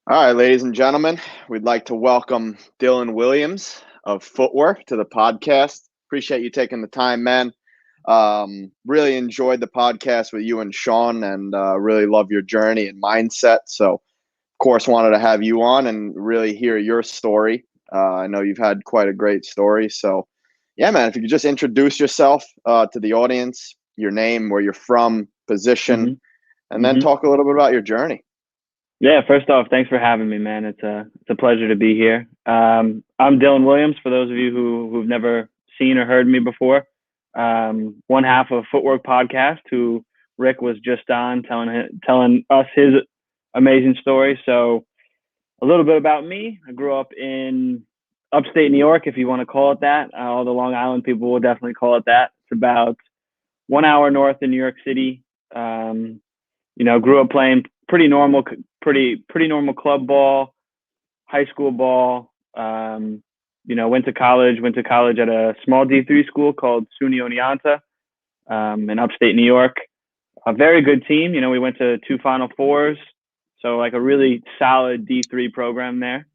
All right, ladies and gentlemen, we'd like to welcome Dylan Williams of Footwork to the podcast. Appreciate you taking the time, man. Really enjoyed the podcast with you and Sean, and really love your journey and mindset. So, of course, wanted to have you on and really hear your story. I know you've had quite a great story. So, yeah, man, if you could just introduce yourself to the audience, your name, where you're from, position, hmm and then hmm talk a little bit about your journey. Yeah, first off, thanks for having me, man. It's a pleasure to be here. I'm Dylan Williams. For those of you who've never seen or heard me before, one half of Footwork Podcast, who Rick was just on telling us his amazing story. So a little bit about me. I grew up in upstate New York, if you want to call it that. All the Long Island people will definitely call it that. It's about 1 hour north of New York City. Um, Grew up playing pretty normal club ball, high school ball. Went to college at a small D3 school called SUNY Oneonta in upstate New York. A very good team. We went to two Final Fours, so like a really solid D3 program there.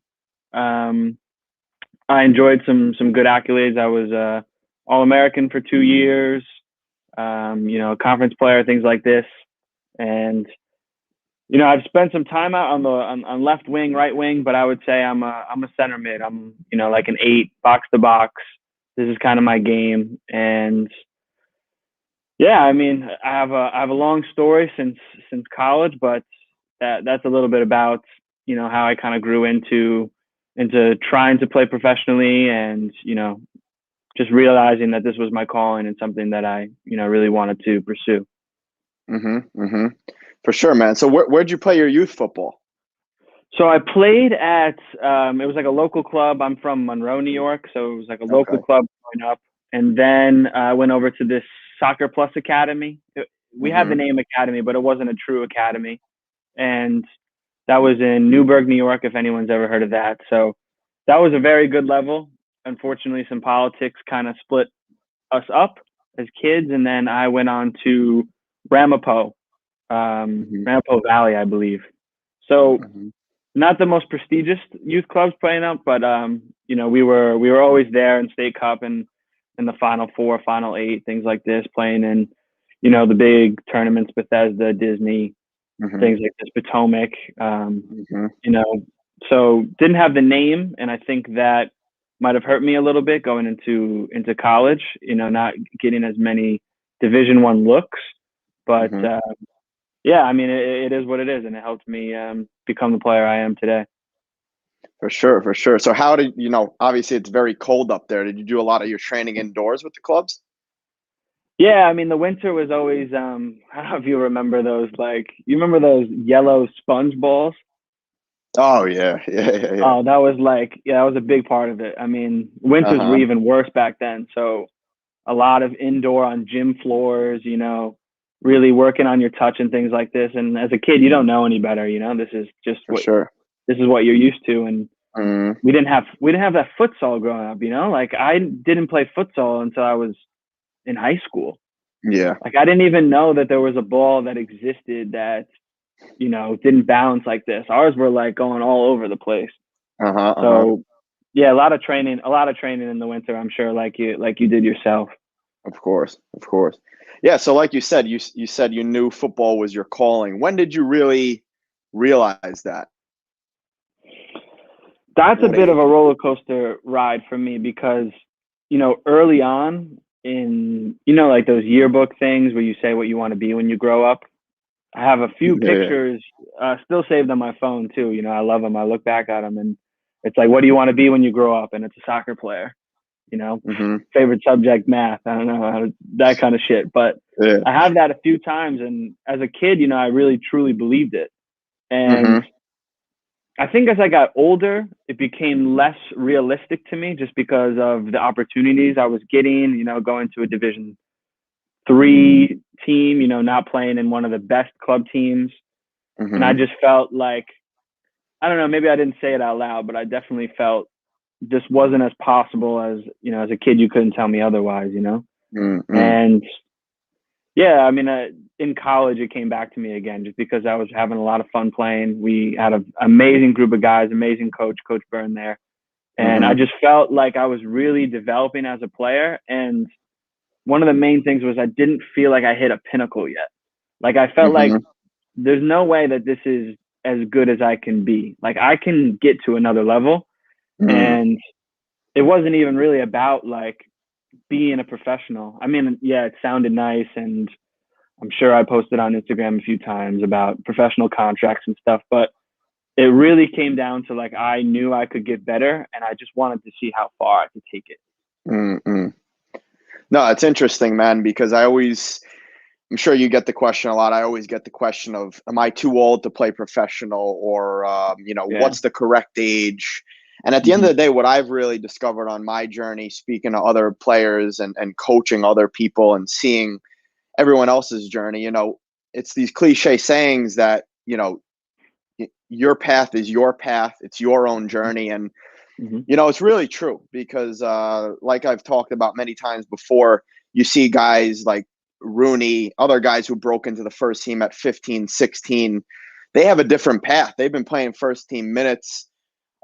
Um, I enjoyed some good accolades. I was All American for 2 years. Conference player, things like this, and I've spent some time out on left wing, right wing, but I would say I'm a center mid. I'm like an 8, box to box. This is kind of my game, and yeah, I mean I have a long story since college, but that's a little bit about how I kind of grew into trying to play professionally, and just realizing that this was my calling and something that I really wanted to pursue. Mm-hmm. For sure, man. So where'd you play your youth football? So I played at it was like a local club. I'm from Monroe, New York, so it was like a local Okay. club growing up. And then I went over to this Soccer Plus Academy. We had the Mm-hmm. name Academy, but it wasn't a true academy. And that was in Newburgh, New York, if anyone's ever heard of that. So that was a very good level. Unfortunately, some politics kind of split us up as kids, and then I went on to Ramapo, Mm-hmm. Ramapo Valley, I believe. So Mm-hmm. not the most prestigious youth clubs playing up, but we were always there in state cup and in the final four, final eight, things like this, playing in the big tournaments, Bethesda, Disney, Mm-hmm. things like this, Potomac. Mm-hmm. You know, so didn't have the name, and I think that might have hurt me a little bit going into college. Not getting as many Division 1 looks, but Mm-hmm. yeah, I mean it is what it is, and it helped me become the player I am today. For sure, for sure. So how did obviously it's very cold up there. Did you do a lot of your training indoors with the clubs? Yeah, I mean the winter was always I don't know if you remember those, like you remember those yellow sponge balls? Oh yeah, yeah. Oh, that was like, yeah, that was a big part of it. I mean, winters were Uh-huh. even worse back then. So a lot of indoor on gym floors, really working on your touch and things like this. And as a kid, you don't know any better, this is just For sure. this is what you're used to. And Mm, we didn't have that futsal growing up, like I didn't play futsal until I was in high school. yeah. Like I didn't even know that there was a ball that existed that, didn't bounce like this. Ours were like going all over the place. Uh-huh. Uh-huh. So yeah, a lot of training in the winter, I'm sure, like you did yourself. Of course. Of course. Yeah, so like you said, you said you knew football was your calling. When did you really realize that? That's a What bit of age? a roller coaster ride for me because, early on in, like those yearbook things where you say what you want to be when you grow up. I have a few Yeah. pictures still saved on my phone too. I love them. I look back at them and it's like, what do you want to be when you grow up? And it's a soccer player, you know, Mm-hmm. favorite subject, math. I don't know, that kind of shit. But Yeah. I have that a few times. And as a kid, I really truly believed it. And Mm-hmm. I think as I got older, it became less realistic to me just because of the opportunities I was getting, going to a Division 3 team, not playing in one of the best club teams. And I Mm-hmm. just felt like, I don't know, maybe I didn't say it out loud, but I definitely felt this wasn't as possible as, as a kid, you couldn't tell me otherwise. Mm-hmm. And Yeah, I mean, in college, it came back to me again just because I was having a lot of fun playing. We had an amazing group of guys, amazing coach, Coach Byrne there. And I Mm-hmm. just felt like I was really developing as a player. And one of the main things was I didn't feel like I hit a pinnacle yet. Like I felt like Mm-hmm. there's no way that this is as good as I can be. Like I can get to another level. Mm-hmm. And it wasn't even really about like being a professional. I mean, yeah, it sounded nice, and I'm sure I posted on Instagram a few times about professional contracts and stuff, but it really came down to like I knew I could get better and I just wanted to see how far I could take it. Mm-hmm. No, it's interesting, man, because I'm sure you get the question a lot. I always get the question of, am I too old to play professional, or, Yeah. what's the correct age? And at the end Mm-hmm. of the day, what I've really discovered on my journey, speaking to other players and coaching other people and seeing everyone else's journey, it's these cliche sayings that, your path is your path. It's your own journey. And, Mm-hmm. it's really true because, like I've talked about many times before, you see guys like Rooney, other guys who broke into the first team at 15, 16. They have a different path. They've been playing first team minutes,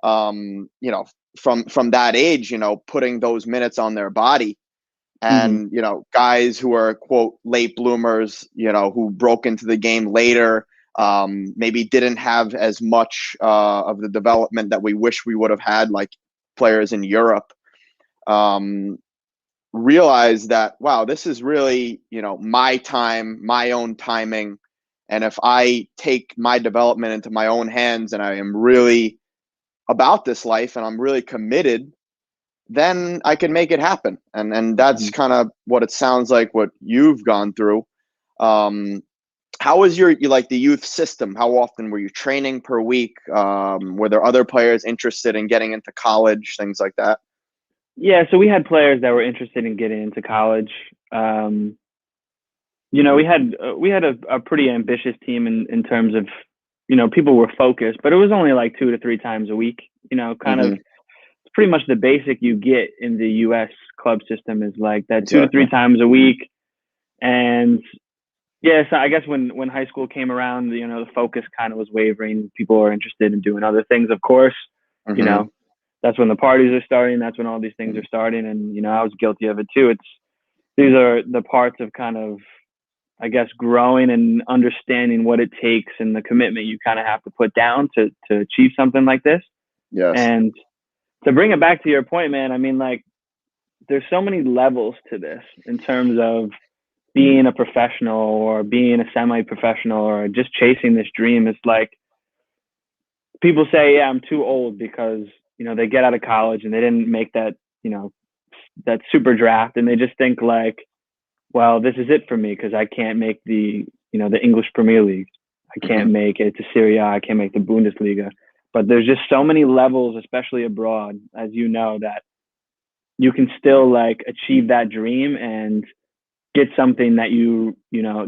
um, you know, from that age, putting those minutes on their body. Mm-hmm. And, guys who are, quote, late bloomers, who broke into the game later, maybe didn't have as much of the development that we wish we would have had, like players in Europe, um, realize that, wow, this is really, my time, my own timing. And if I take my development into my own hands and I am really about this life and I'm really committed, then I can make it happen. And that's Mm-hmm. kind of what it sounds like what you've gone through. Um, how was you like the youth system? How often were you training per week? Were there other players interested in getting into college, things like that? Yeah, so we had players that were interested in getting into college. Um, we had a pretty ambitious team in terms of, people were focused, but it was only like 2 to 3 times a week. Kind of Hmm. it's pretty much the basic you get in the U.S. club system is like that two to Exactly. three times a week. And yeah, so I guess when high school came around, the focus kind of was wavering. People are interested in doing other things, of course. You Hmm. know, that's when the parties are starting. That's when all these things are starting. And I was guilty of it too. These are the parts of kind of, I guess, growing and understanding what it takes and the commitment you kind of have to put down to achieve something like this. Yes. And to bring it back to your point, man, I mean, like, there's so many levels to this in terms of being a professional or being a semi-professional or just chasing this dream. It's like people say, yeah, I'm too old because, they get out of college and they didn't make that, that super draft. And they just think like, well, this is it for me because I can't make the English Premier League. I Hmm. can't make it to Serie A. I can't make the Bundesliga. But there's just so many levels, especially abroad, as you know, that you can still like achieve that dream and get something that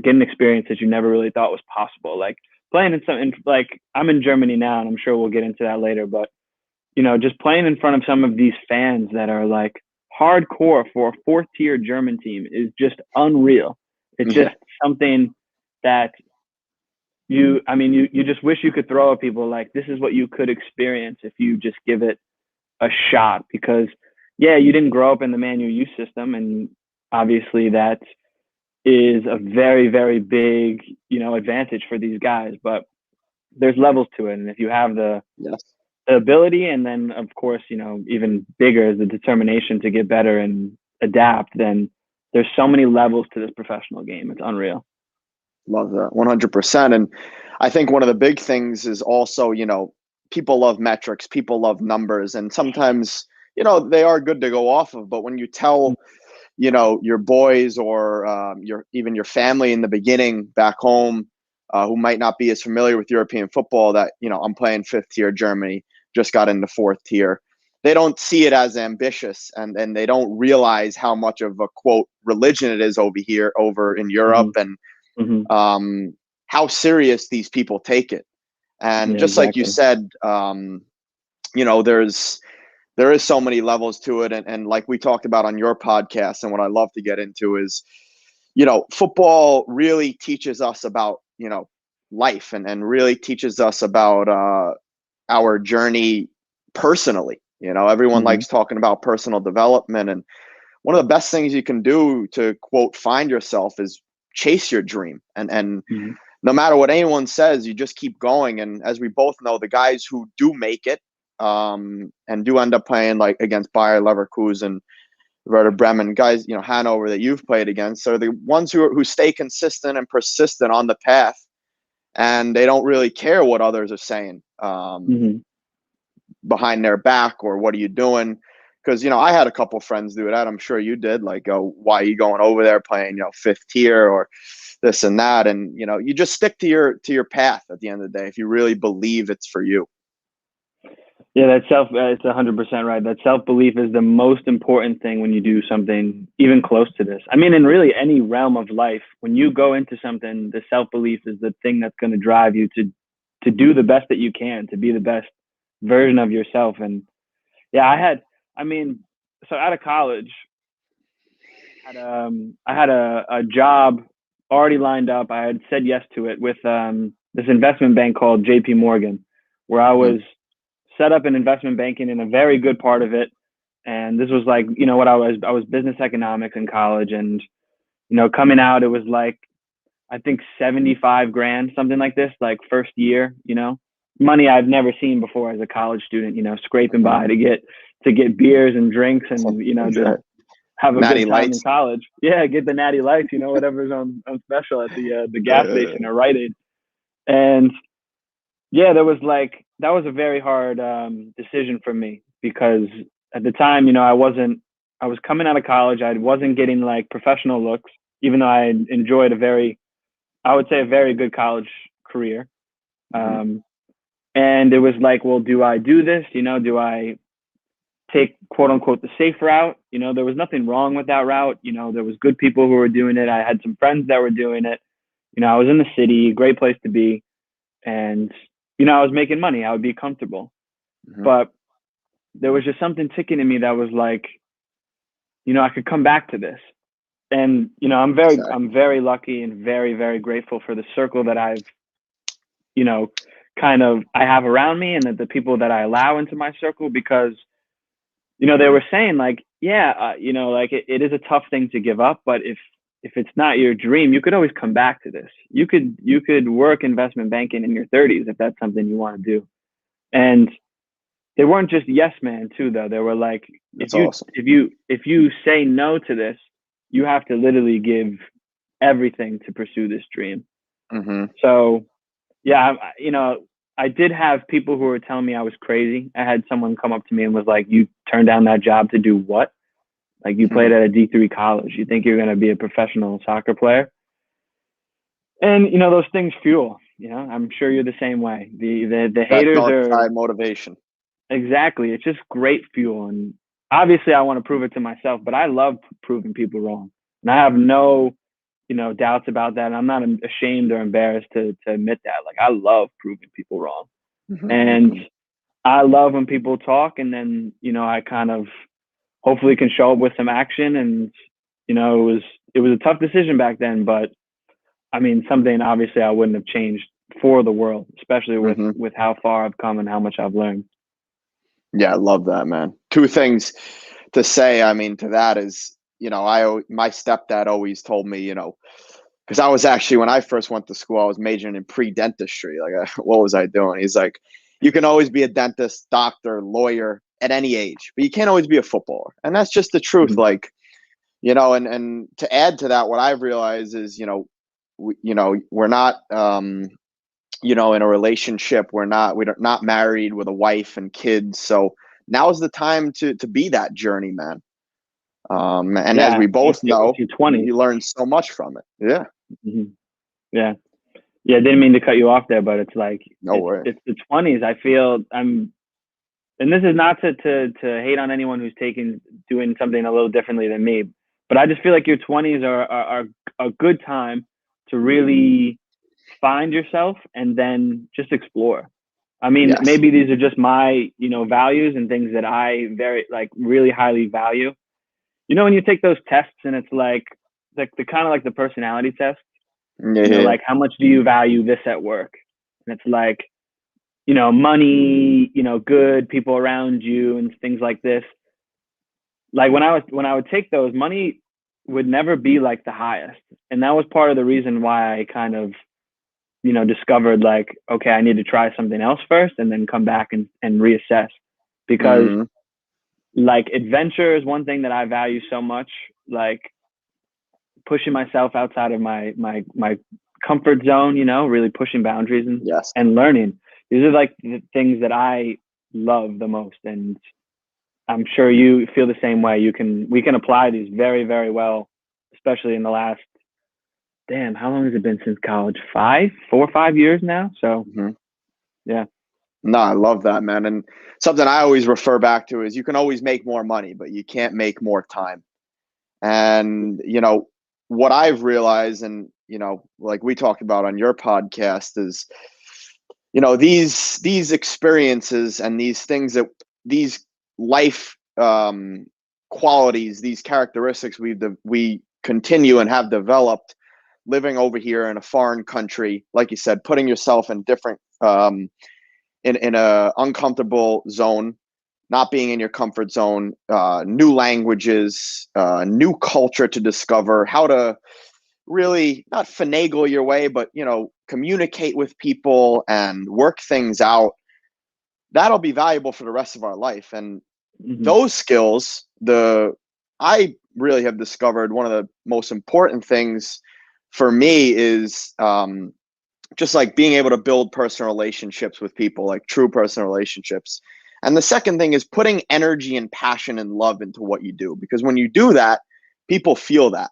get an experience that you never really thought was possible. Like playing like I'm in Germany now, and I'm sure we'll get into that later. But just playing in front of some of these fans that are like hardcore for a fourth tier German team is just unreal. It's Yeah. just something that you just wish you could throw at people like this is what you could experience if you just give it a shot because yeah, you didn't grow up in the Man U youth system and obviously that is a very, very big, advantage for these guys, but there's levels to it. And if you have Yes. the ability and then of course, even bigger is the determination to get better and adapt, then there's so many levels to this professional game. It's unreal. Love that 100%. And I think one of the big things is also, people love metrics, people love numbers, and sometimes, they are good to go off of. But when you tell, your boys or your family in the beginning back home, who might not be as familiar with European football, that, I'm playing fifth tier Germany, just got into fourth tier. They don't see it as ambitious and they don't realize how much of a, quote, religion it is over in Europe, Mm-hmm. and Mm-hmm. how serious these people take it. And Yeah, just like you exactly. said, there is so many levels to it. And like we talked about on your podcast, and what I love to get into is, football really teaches us about, life, and really teaches us about our journey personally. Everyone Mm-hmm. likes talking about personal development. And one of the best things you can do to, quote, find yourself is chase your dream. And Mm-hmm. no matter what anyone says, you just keep going. And as we both know, the guys who do make it, and do end up playing like against Bayer Leverkusen, Werder Bremen, guys, Hanover that you've played against, are the ones who stay consistent and persistent on the path, and they don't really care what others are saying Mm-hmm. behind their back, or what are you doing? Because I had a couple friends do that. I'm sure you did. Like, oh, why are you going over there playing fifth tier or this and that? And you just stick to your path at the end of the day if you really believe it's for you. Yeah, it's 100% right. That self-belief is the most important thing when you do something even close to this. I mean, in really any realm of life, when you go into something, the self-belief is the thing that's going to drive you to do the best that you can, to be the best version of yourself. And yeah, so out of college, I had a job already lined up. I had said yes to it with this investment bank called JP Morgan, where I was set up in investment banking in a very good part of it. And this was like, what I was business economics in college. And, coming out, it was like, I think 75 grand, something like this, like first year, money I've never seen before as a college student, scraping by to get beers and drinks and, just have a Natty good time Lights. in college. Yeah. Get the Natty Lights, whatever's on special at the gas station or Rite Aid. And yeah, that was a very hard decision for me, because at the time, I was coming out of college. I wasn't getting like professional looks, even though I enjoyed I would say a very good college career. And it was like, well, do I do this? Do I take, quote unquote, the safe route? There was nothing wrong with that route. There was good people who were doing it. I had some friends that were doing it. I was in the city, great place to be. And, I was making money. I would be comfortable. But there was just something ticking in me that was like, I could come back to this. And, I'm very lucky and very, very grateful for the circle that I've, I have around me, and that the people that I allow into my circle, because, they were saying like, yeah, like it is a tough thing to give up, but if it's not your dream, you could always come back to this. You could work investment banking in your 30s if that's something you want to do. And they weren't just yes man too, though. They were like, Awesome. if you say no to this, you have to literally give everything to pursue this dream. So yeah, I did have people who were telling me I was crazy. I had someone come up to me and was like, you turned down that job to do what? Like, you played at a D3 college. You think you're going to be a professional soccer player? And, those things fuel, I'm sure you're the same way. The haters are motivation. Exactly. It's just great fuel. And obviously I want to prove it to myself, but I love proving people wrong. And I have no, doubts about that. And I'm not ashamed or embarrassed to admit that. Like, I love proving people wrong. And I love when people talk, and then, I kind of hopefully can show up with some action. And, it was a tough decision back then, but I mean, something obviously I wouldn't have changed for the world, especially with how far I've come and how much I've learned. Yeah, I love that, man. Two things to say, to that is, my stepdad always told me, because I was actually, when I first went to school, I was majoring in pre-dentistry. Like, what was I doing? He's like, you can always be a dentist, doctor, lawyer at any age, but you can't always be a footballer. And that's just the truth. Like, and to add to that, what I've realized is, we're not, in a relationship. We're not married with a wife and kids. So now is the time to be that journeyman. And as we both know, you learn so much from it. Yeah. Yeah. Yeah. Didn't mean to cut you off there, but it's like, no way. It's the 20s. I feel and this is not to hate on anyone who's doing something a little differently than me, but I just feel like your 20s are a good time to really find yourself and then just explore. I mean, Yes. Maybe these are just my, values and things that I really highly value. When you take those tests and it's like, like the kind of like the personality test. Yeah. You know, like how much do you value this at work? And it's like, you know, money, you know, good people around you and things like this. Like when I would take those, money would never be like the highest. And that was part of the reason why I kind of, you know, discovered like, okay, I need to try something else first and then come back and reassess. Because like adventure is one thing that I value so much, like pushing myself outside of my comfort zone, you know, really pushing boundaries and learning. These are like the things that I love the most. And I'm sure you feel the same way. We can apply these very, very well, especially in the last, how long has it been since college? 4 or 5 years now. So yeah. No, I love that, man. And something I always refer back to is you can always make more money, but you can't make more time. And, you know, what I've realized, and, you know, like we talked about on your podcast, is, you know, these experiences and these things that these life qualities, these characteristics we continue and have developed living over here in a foreign country, like you said, putting yourself in different in a uncomfortable zone, not being in your comfort zone, new languages, new culture to discover, how to really not finagle your way, but, you know, communicate with people and work things out. That'll be valuable for the rest of our life. And those skills, I really have discovered one of the most important things for me is just like being able to build personal relationships with people, like true personal relationships. And the second thing is putting energy and passion and love into what you do, because when you do that, people feel that.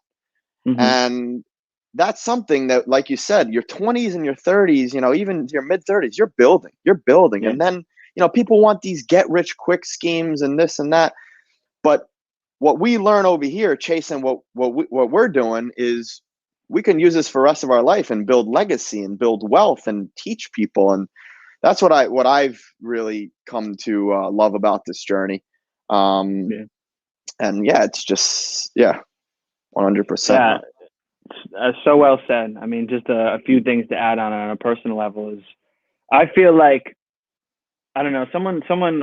And that's something that, like you said, your 20s and your 30s, you know, even your mid 30s, you're building. Yeah. And then, you know, people want these get rich quick schemes and this and that. But what we learn over here, chasing what we're doing, is we can use this for the rest of our life and build legacy and build wealth and teach people. And that's what I've really come to love about this journey. And yeah, it's just 100%. Yeah, so well said. I mean, just a few things to add on a personal level is, I feel like, I don't know,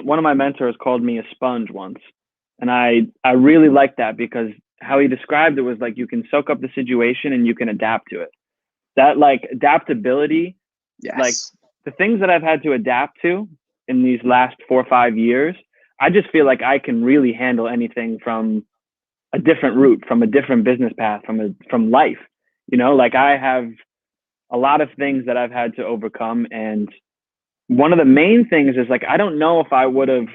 one of my mentors called me a sponge once, and I really liked that, because how he described it was like you can soak up the situation and you can adapt to it. That like adaptability, like the things that I've had to adapt to in these last 4 or 5 years, I just feel like I can really handle anything from a different route, from a different business path, from life. You know, like I have a lot of things that I've had to overcome. And one of the main things is like, I don't know if I would have,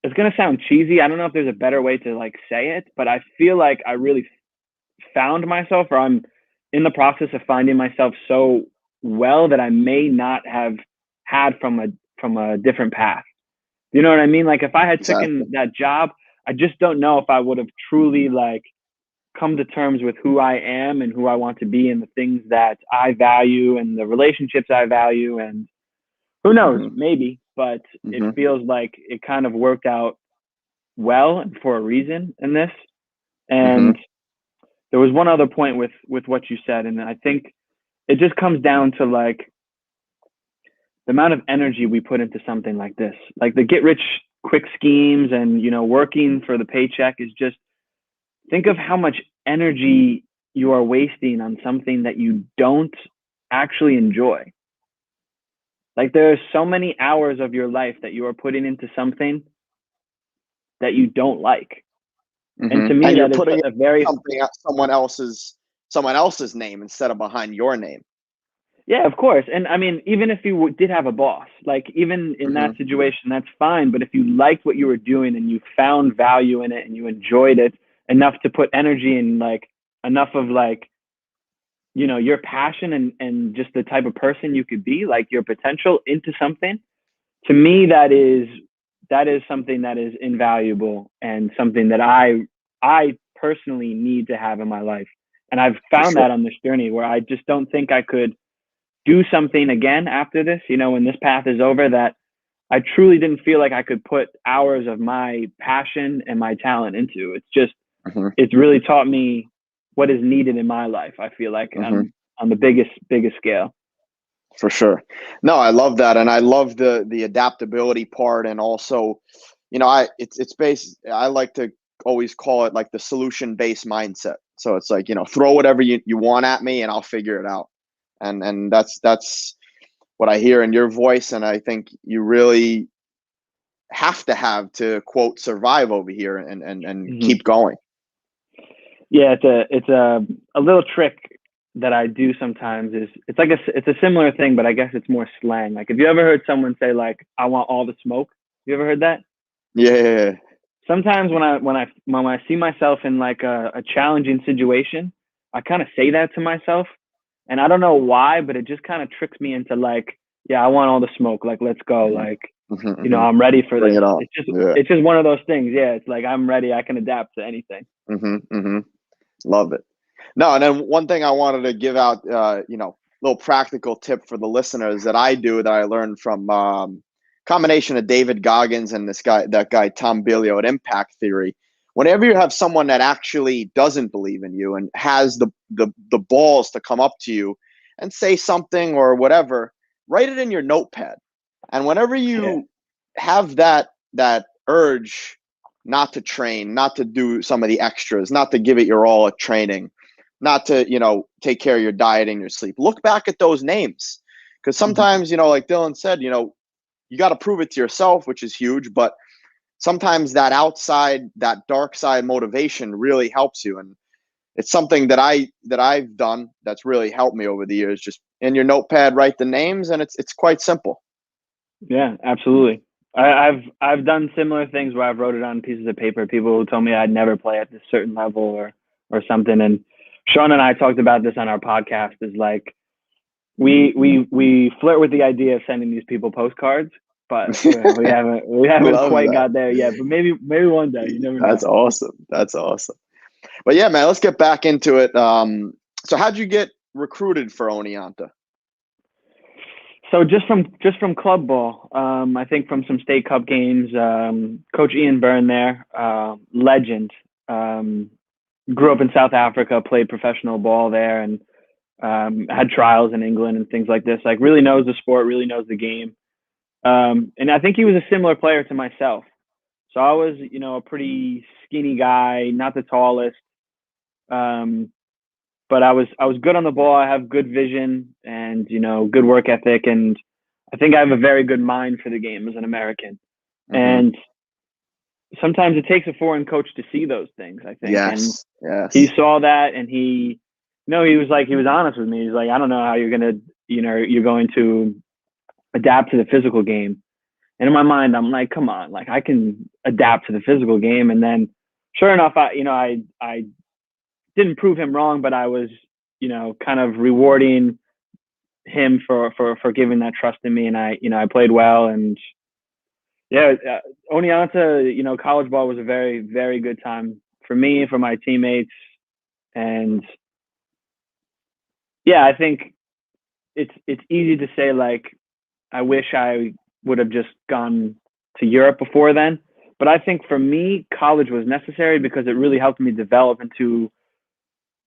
it's going to sound cheesy. I don't know if there's a better way to like say it, but I feel like I really found myself, or I'm in the process of finding myself so well that I may not have had from a different path. You know what I mean? Like if I had taken that job, I just don't know if I would have truly like come to terms with who I am and who I want to be and the things that I value and the relationships I value. And who knows, maybe, but it feels like it kind of worked out well and for a reason in this. And there was one other point with what you said. And I think it just comes down to like the amount of energy we put into something like this, like the get rich quick schemes and, you know, working for the paycheck is just, think of how much energy you are wasting on something that you don't actually enjoy. Like there are so many hours of your life that you are putting into something that you don't like. And to me, and you're that putting is a very someone else's name instead of behind your name. Yeah, of course. And I mean, even if you did have a boss, like even in that situation, that's fine. But if you liked what you were doing and you found value in it and you enjoyed it enough to put energy and like enough of like, you know, your passion and just the type of person you could be, like your potential into something, to me, that is something that is invaluable and something that I personally need to have in my life. And I've found that on this journey where I just don't think I could do something again after this, you know, when this path is over, that I truly didn't feel like I could put hours of my passion and my talent into. It's just, it's really taught me what is needed in my life. I feel like Mm-hmm. on the biggest scale. For sure. No, I love that, and I love the adaptability part, and also, it's based. I like to always call it like the solution based mindset. So it's like, throw whatever you want at me, and I'll figure it out. And that's what I hear in your voice, and I think you really have to quote survive over here and Mm-hmm. keep going. Yeah, it's a little trick that I do sometimes. Is it's like it's a similar thing, but I guess it's more slang. Like, have you ever heard someone say like, "I want all the smoke"? You ever heard that? Yeah. Sometimes when I see myself in like a challenging situation, I kind of say that to myself, and I don't know why, but it just kind of tricks me into like, yeah, I want all the smoke. Like, let's go. Like, Mm-hmm, mm-hmm. I'm ready for Bring this. it on. Yeah. It's just one of those things. Yeah, it's like I'm ready. I can adapt to anything. Mm-hmm, mm-hmm. Love it. No, and then one thing I wanted to give out, little practical tip for the listeners that I do that I learned from combination of David Goggins and that guy Tom Biglio at Impact Theory. Whenever you have someone that actually doesn't believe in you and has the balls to come up to you and say something or whatever, write it in your notepad. And whenever you have that urge not to train, not to do some of the extras, not to give it your all at training, not to, take care of your diet and your sleep, look back at those names. Because sometimes, like Dylan said, you got to prove it to yourself, which is huge. But sometimes that dark side motivation really helps you. And it's something that I've done that's really helped me over the years. Just in your notepad, write the names, and it's quite simple. Yeah, absolutely. I've done similar things where I've wrote it on pieces of paper. People who told me I'd never play at this certain level or something. And Sean and I talked about this on our podcast. Is like we flirt with the idea of sending these people postcards, but we haven't quite got there yet. But maybe one day. You never know. That's awesome. That's awesome. But yeah, man, let's get back into it. So how'd you get recruited for Oneonta? So just from club ball, I think from some state cup games. Coach Ian Byrne there, legend. Grew up in South Africa, played professional ball there, and had trials in England and things like this. Like, really knows the sport, really knows the game. And I think he was a similar player to myself. So I was, a pretty skinny guy, not the tallest. But I was good on the ball. I have good vision and, good work ethic. And I think I have a very good mind for the game as an American. Mm-hmm. And sometimes it takes a foreign coach to see those things, I think. Yes. He saw that, and he was honest with me. He's like, I don't know how you're going to adapt to the physical game. And in my mind, I'm like, come on, like, I can adapt to the physical game. And then sure enough, I didn't prove him wrong, but I was, kind of rewarding him for giving that trust in me. And I played well. And yeah, Oneonta, college ball was a very, very good time for me, for my teammates. And yeah, I think it's easy to say, like, I wish I would have just gone to Europe before then. But I think for me, college was necessary because it really helped me develop into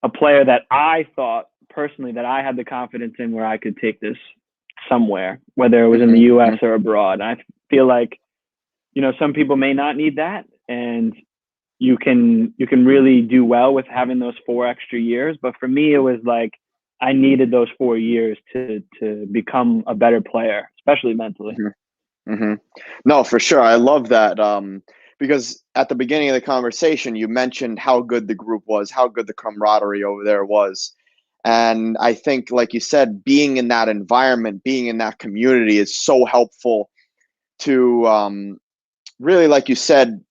a player that I thought personally that I had the confidence in, where I could take this somewhere, whether it was in the US or abroad. I feel like, some people may not need that, and you can really do well with having those 4 extra years. But for me, it was like, I needed those 4 years to become a better player, especially mentally. Mm-hmm. Mm-hmm. No, for sure. I love that. Because at the beginning of the conversation, you mentioned how good the group was, how good the camaraderie over there was. And I think, like you said, being in that environment, being in that community is so helpful to really, like you said,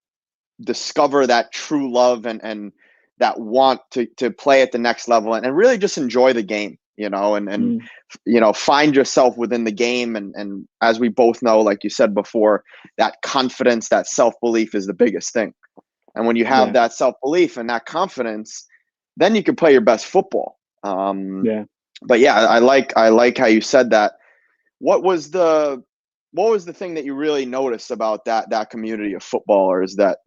discover that true love and that want to play at the next level and really just enjoy the game, and find yourself within the game. And as we both know, like you said before, that confidence, that self-belief is the biggest thing. And when you have that self-belief and that confidence, then you can play your best football. But yeah, I like how you said that. What was the thing that you really noticed about that community of footballers that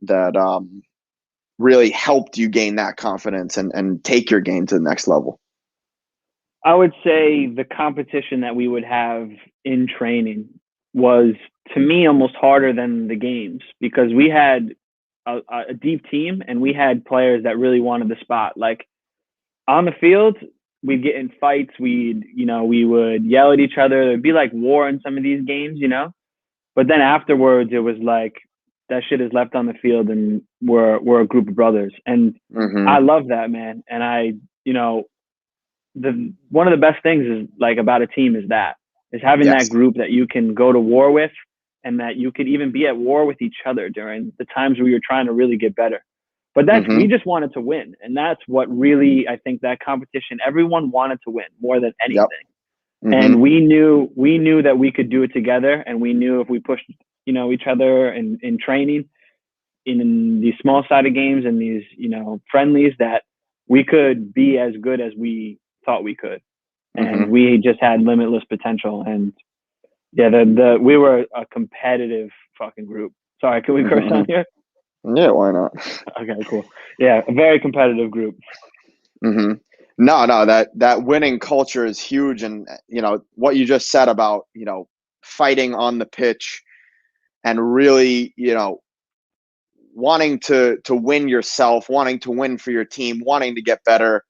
really helped you gain that confidence and take your game to the next level? I would say the competition that we would have in training was, to me, almost harder than the games, because we had a deep team and we had players that really wanted the spot. Like on the field, we'd get in fights. We would yell at each other. There'd be like war in some of these games, But then afterwards, it was like that shit is left on the field, and we're a group of brothers. And I love that, man. And one of the best things is like about a team is having that group that you can go to war with, and that you could even be at war with each other during the times where you're trying to really get better. But we just wanted to win. And that's what really, I think, that competition, everyone wanted to win more than anything. Yep. And we knew that we could do it together. And we knew if we pushed, each other in training, in these small sided games and these, friendlies, that we could be as good as we thought we could. And we just had limitless potential. And yeah, we were a competitive fucking group. Sorry, can we curse on here? Yeah, why not? Okay, cool. Yeah, a very competitive group. No, that winning culture is huge. And, what you just said about, fighting on the pitch and really, wanting to win yourself, wanting to win for your team, wanting to get better.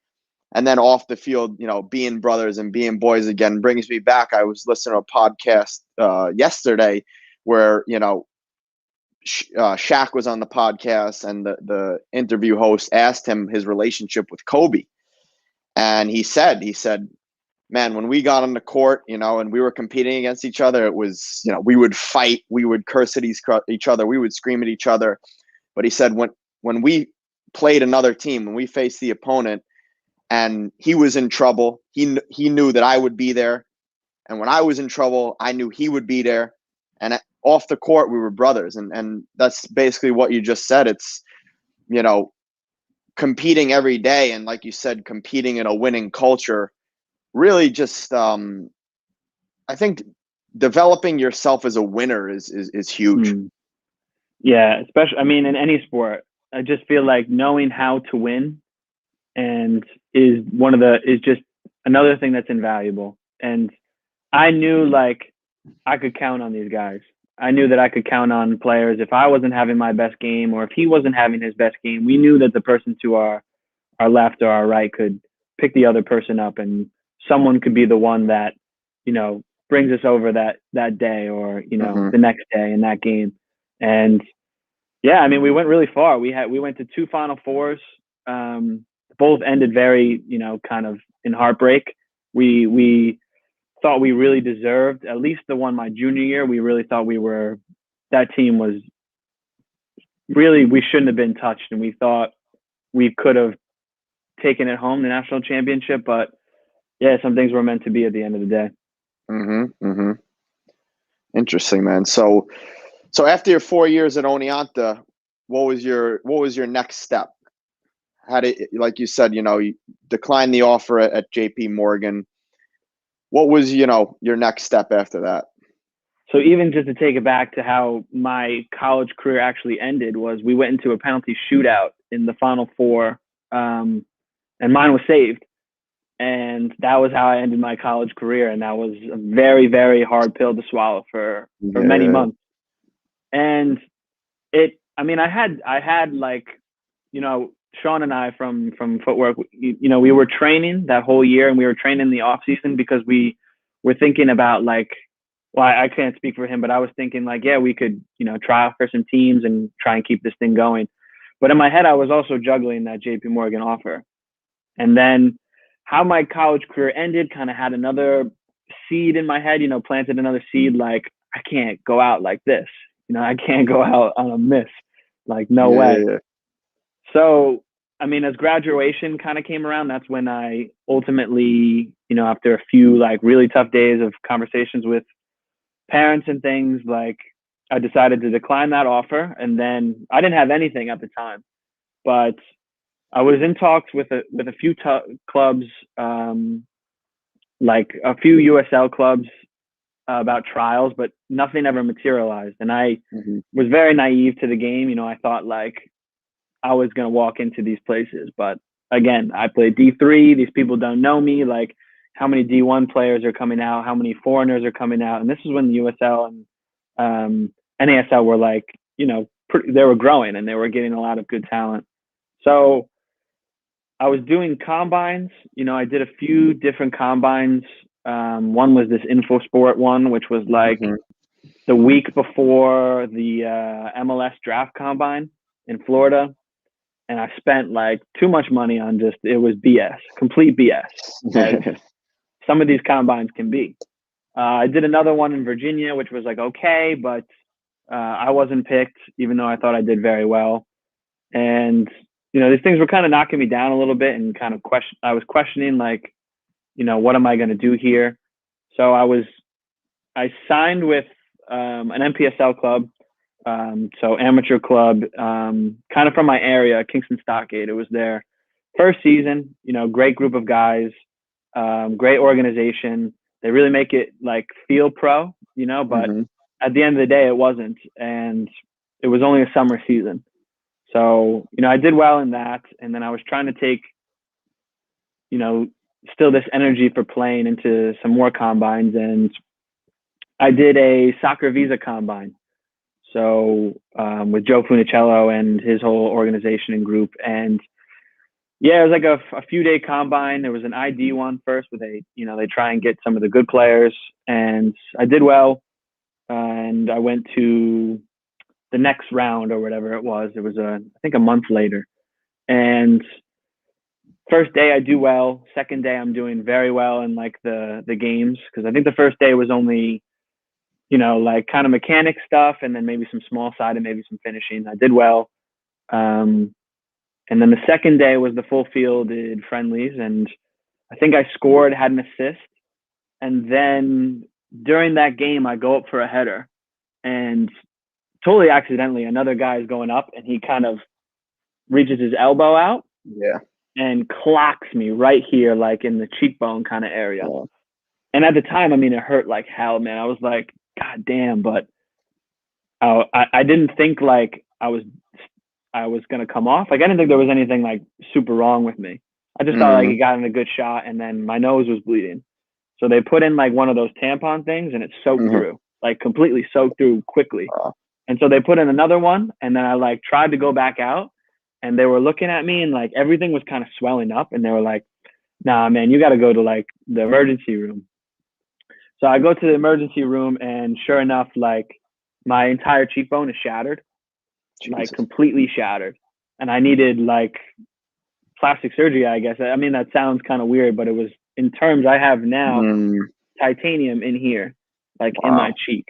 And then off the field, being brothers and being boys again brings me back. I was listening to a podcast yesterday where, Shaq was on the podcast, and the interview host asked him his relationship with Kobe. And he said, man, when we got on the court, and we were competing against each other, it was, we would fight, we would curse at each other, we would scream at each other. But he said, when we played another team, when we faced the opponent and he was in trouble, he knew that I would be there. And when I was in trouble, I knew he would be there. And off the court, we were brothers. And that's basically what you just said. It's, competing every day. And like you said, competing in a winning culture, really just, I think developing yourself as a winner is huge. Yeah, especially, in any sport, I just feel like knowing how to win is just another thing that's invaluable. And I knew like I could count on these guys. I knew that I could count on players if I wasn't having my best game, or if he wasn't having his best game. We knew that the person to our left or our right could pick the other person up, and someone could be the one that, brings us over that day, or, the next day in that game. And yeah, we went really far. We went to 2 Final Fours. Both ended very, kind of in heartbreak. We thought we really deserved, at least the one my junior year, we really thought that team was really, we shouldn't have been touched. And we thought we could have taken it home, the national championship. But yeah, some things were meant to be at the end of the day. Interesting, man. So after your 4 years at Oneonta, what was your next step? How did, like you said, you declined the offer at JP Morgan. What was, your next step after that? So even just to take it back to how my college career actually ended, was we went into a penalty shootout in the Final Four, and mine was saved. And that was how I ended my college career. And that was a very, very hard pill to swallow for many months. And I had like, Sean and I from Footwork, we were training that whole year, and we were training in the off season because we were thinking about like, well, I can't speak for him, but I was thinking like, yeah, we could, try out for some teams and try and keep this thing going. But in my head, I was also juggling that JP Morgan offer. And then how my college career ended kind of had another seed in my head, planted another seed. Like, I can't go out like this. I can't go out on a miss. Like, no way. Yeah. So, as graduation kind of came around, that's when I ultimately, after a few like really tough days of conversations with parents and things, like I decided to decline that offer. And then I didn't have anything at the time, but I was in talks with a few clubs, like a few USL clubs, about trials, but nothing ever materialized. And I was very naive to the game. I thought like I was going to walk into these places. But again, I played D3. These people don't know me. Like, how many D1 players are coming out? How many foreigners are coming out? And this is when the USL and NASL were like, they were growing and they were getting a lot of good talent. So I was doing combines. I did a few different combines. One was this InfoSport one, which was like the week before the MLS draft combine in Florida. And I spent like too much money on it was BS, complete BS, as some of these combines can be. I did another one in Virginia, which was like, okay, but I wasn't picked, even though I thought I did very well. And, these things were kind of knocking me down a little bit and kind of I was questioning like, what am I going to do here? So I signed with an NPSL club. So amateur club, kind of from my area, Kingston Stockade. It was their first season, great group of guys, great organization. They really make it like feel pro, but at the end of the day, it wasn't. And it was only a summer season. So, I did well in that. And then I was trying to take, still this energy for playing into some more combines. And I did a soccer visa combine. So with Joe Funicello and his whole organization and group. And yeah, it was like a few day combine. There was an ID one first where they try and get some of the good players. And I did well. And I went to the next round or whatever it was. It was I think a month later. And first day I do well. Second day I'm doing very well in like the games. Because I think the first day was only like kind of mechanic stuff and then maybe some small side and maybe some finishing. I did well. And then the second day was the full fielded friendlies. And I think I scored, had an assist. And then during that game, I go up for a header and totally accidentally, another guy is going up and he kind of reaches his elbow out. Yeah. And clocks me right here, like in the cheekbone kind of area. Yeah. And at the time, it hurt like hell, man. I was like, God damn, but I didn't think like I was gonna come off. Like I didn't think there was anything like super wrong with me. I just thought like he got in a good shot and then my nose was bleeding. So they put in like one of those tampon things and it soaked through, like completely soaked through quickly. And so they put in another one and then I like tried to go back out and they were looking at me and like everything was kind of swelling up and they were like, nah, man, you got to go to like the emergency room. So I go to the emergency room and sure enough, like my entire cheekbone is shattered, like completely shattered. And I needed like plastic surgery, I guess. I mean, that sounds kind of weird, but it was in terms I have now titanium in here, like in my cheek,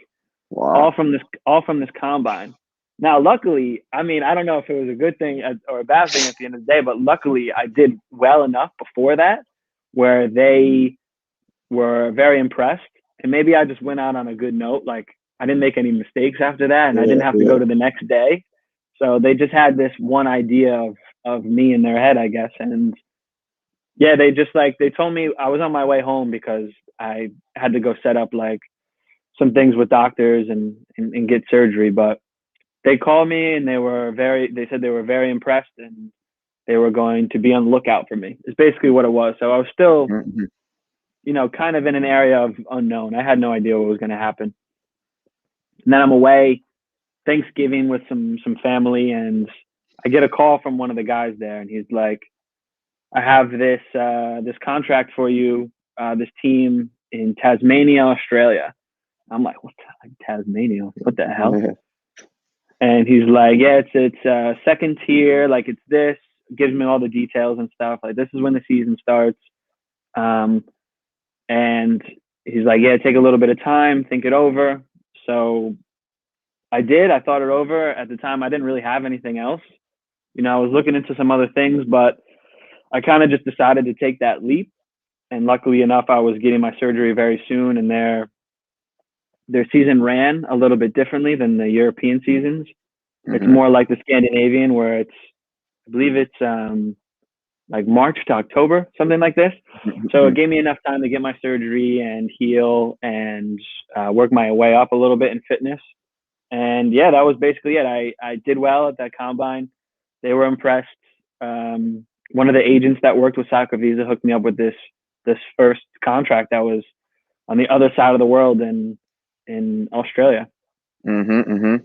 all from this combine. Now, luckily, I mean, I don't know if it was a good thing or a bad thing at the end of the day, but luckily I did well enough before that where they were very impressed. And maybe I just went out on a good note. Like I didn't make any mistakes after that and I didn't have to go to the next day. So they just had this one idea of me in their head, I guess. And yeah, they just like, they told me I was on my way home because I had to go set up like some things with doctors and get surgery. But they called me and they said they were very impressed and they were going to be on the lookout for me. It's basically what it was. So I was still, kind of in an area of unknown. I had no idea what was going to happen. And then I'm away Thanksgiving with some family and I get a call from one of the guys there and he's like, I have this contract for you, this team in Tasmania, Australia. I'm like, what Tasmania? What the hell? And he's like, yeah, it's second tier, like it's this, gives me all the details and stuff. Like this is when the season starts. And he's like, yeah, take a little bit of time, think it over. So I did. I thought it over. At the time, I didn't really have anything else. I was looking into some other things, but I kind of just decided to take that leap. And luckily enough, I was getting my surgery very soon, and their season ran a little bit differently than the European seasons. It's more like the Scandinavian, where I believe it's like March to October, something like this. So it gave me enough time to get my surgery and heal and work my way up a little bit in fitness. And yeah, that was basically it. I did well at that combine. They were impressed. One of the agents that worked with Soccer Visa hooked me up with this first contract that was on the other side of the world in Australia. Mm-hmm, mm-hmm.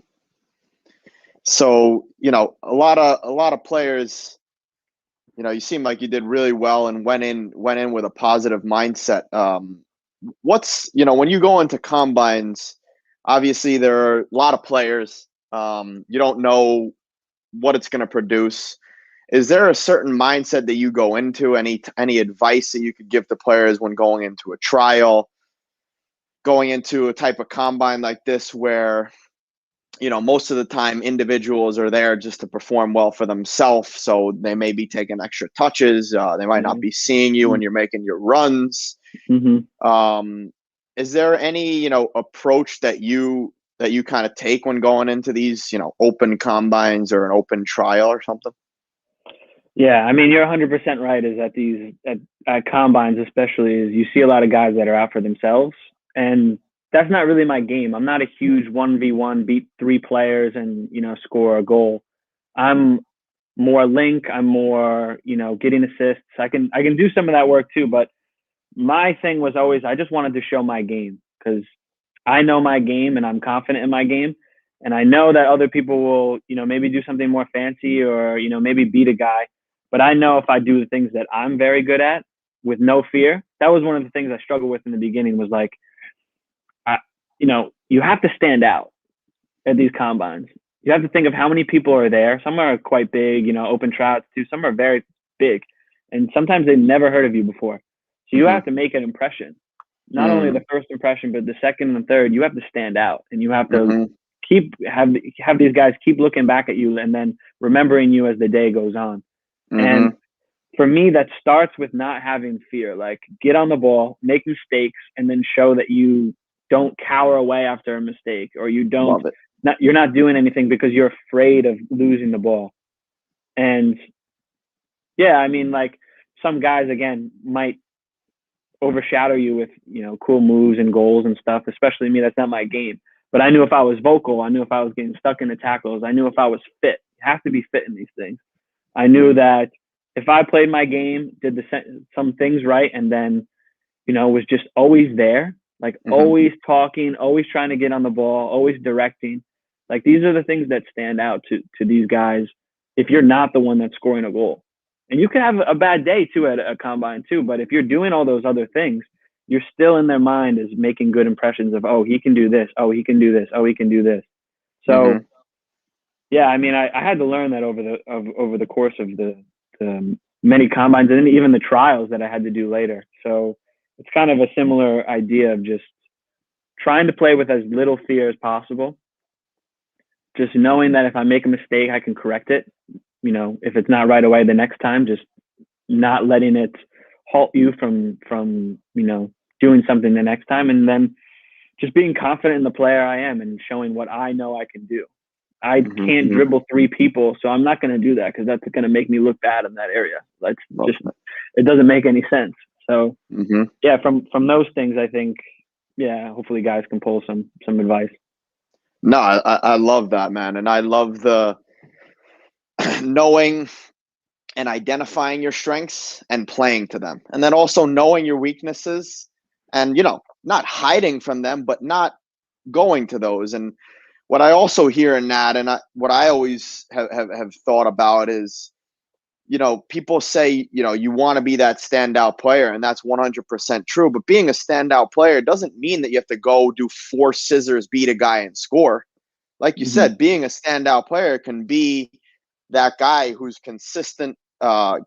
So, a lot of players, you seem like you did really well and went in with a positive mindset. When you go into combines, obviously there are a lot of players. You don't know what it's going to produce. Is there a certain mindset that you go into? Any advice that you could give to players when going into a trial, going into a type of combine like this where, most of the time individuals are there just to perform well for themselves. So they may be taking extra touches. They might not be seeing you when you're making your runs. Mm-hmm. Is there any, approach that you kind of take when going into these, open combines or an open trial or something? Yeah, I mean, you're 100% right. Is at combines, especially, is you see a lot of guys that are out for themselves, and that's not really my game. I'm not a huge 1v1 beat 3 players and score a goal. I'm more link. I'm more getting assists. I can do some of that work too, but my thing was always I just wanted to show my game because I know my game and I'm confident in my game. And I know that other people will, maybe do something more fancy or, maybe beat a guy. But I know if I do the things that I'm very good at with no fear, that was one of the things I struggled with in the beginning was like, you have to stand out at these combines. You have to think of how many people are there. Some are quite big, open tryouts too. Some are very big. And sometimes they've never heard of you before. So you have to make an impression. Not only the first impression, but the second and third, you have to stand out and you have to have these guys keep looking back at you and then remembering you as the day goes on. And for me, that starts with not having fear. Like get on the ball, make mistakes, and then show that you don't cower away after a mistake or you're not doing anything because you're afraid of losing the ball. And yeah, I mean, like some guys again might overshadow you with cool moves and goals and stuff, especially me. That's not my game. But I knew if I was vocal, I knew if I was getting stuck in the tackles, I knew if I was fit. You have to be fit in these things. I knew that if I played my game, did some things right, and then was just always there, like always talking, always trying to get on the ball, always directing. Like these are the things that stand out to these guys if you're not the one that's scoring a goal. And you can have a bad day too at a combine too, but if you're doing all those other things, you're still in their mind as making good impressions of, oh, he can do this, oh, he can do this, oh, he can do this. So yeah, I mean, I had to learn that over the course of the many combines and even the trials that I had to do later. So it's kind of a similar idea of just trying to play with as little fear as possible. Just knowing that if I make a mistake, I can correct it. If it's not right away the next time, just not letting it halt you from doing something the next time. And then just being confident in the player I am and showing what I know I can do. I can't dribble 3 people, so I'm not going to do that because that's going to make me look bad in that area. It doesn't make any sense. So yeah, from those things, I think, yeah, hopefully guys can pull some advice. No, I love that, man. And I love the knowing and identifying your strengths and playing to them. And then also knowing your weaknesses and, not hiding from them, but not going to those. And what I also hear in that, and what I always have thought about is, people say, you want to be that standout player, and that's 100% true. But being a standout player doesn't mean that you have to go do 4 scissors, beat a guy, and score. Like you said, being a standout player can be that guy who's consistent,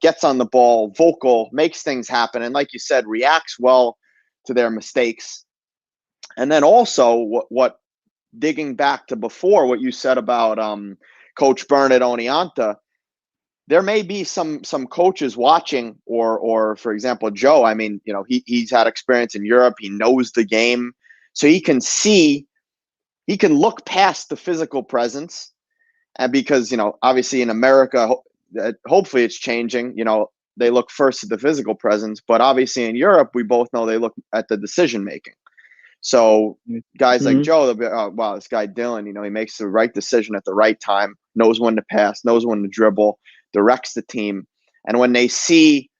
gets on the ball, vocal, makes things happen, and like you said, reacts well to their mistakes. And then also, what digging back to before what you said about Coach Bernard Oneonta, there may be some coaches watching, or for example, Joe. I mean, he's had experience in Europe. He knows the game, so he can look past the physical presence. And because obviously in America, hopefully it's changing. They look first at the physical presence, but obviously in Europe, we both know they look at the decision making. So guys like Mm-hmm. Joe, they'll be, oh, wow, this guy Dylan, he makes the right decision at the right time, knows when to pass, knows when to dribble, directs the team. And when they see,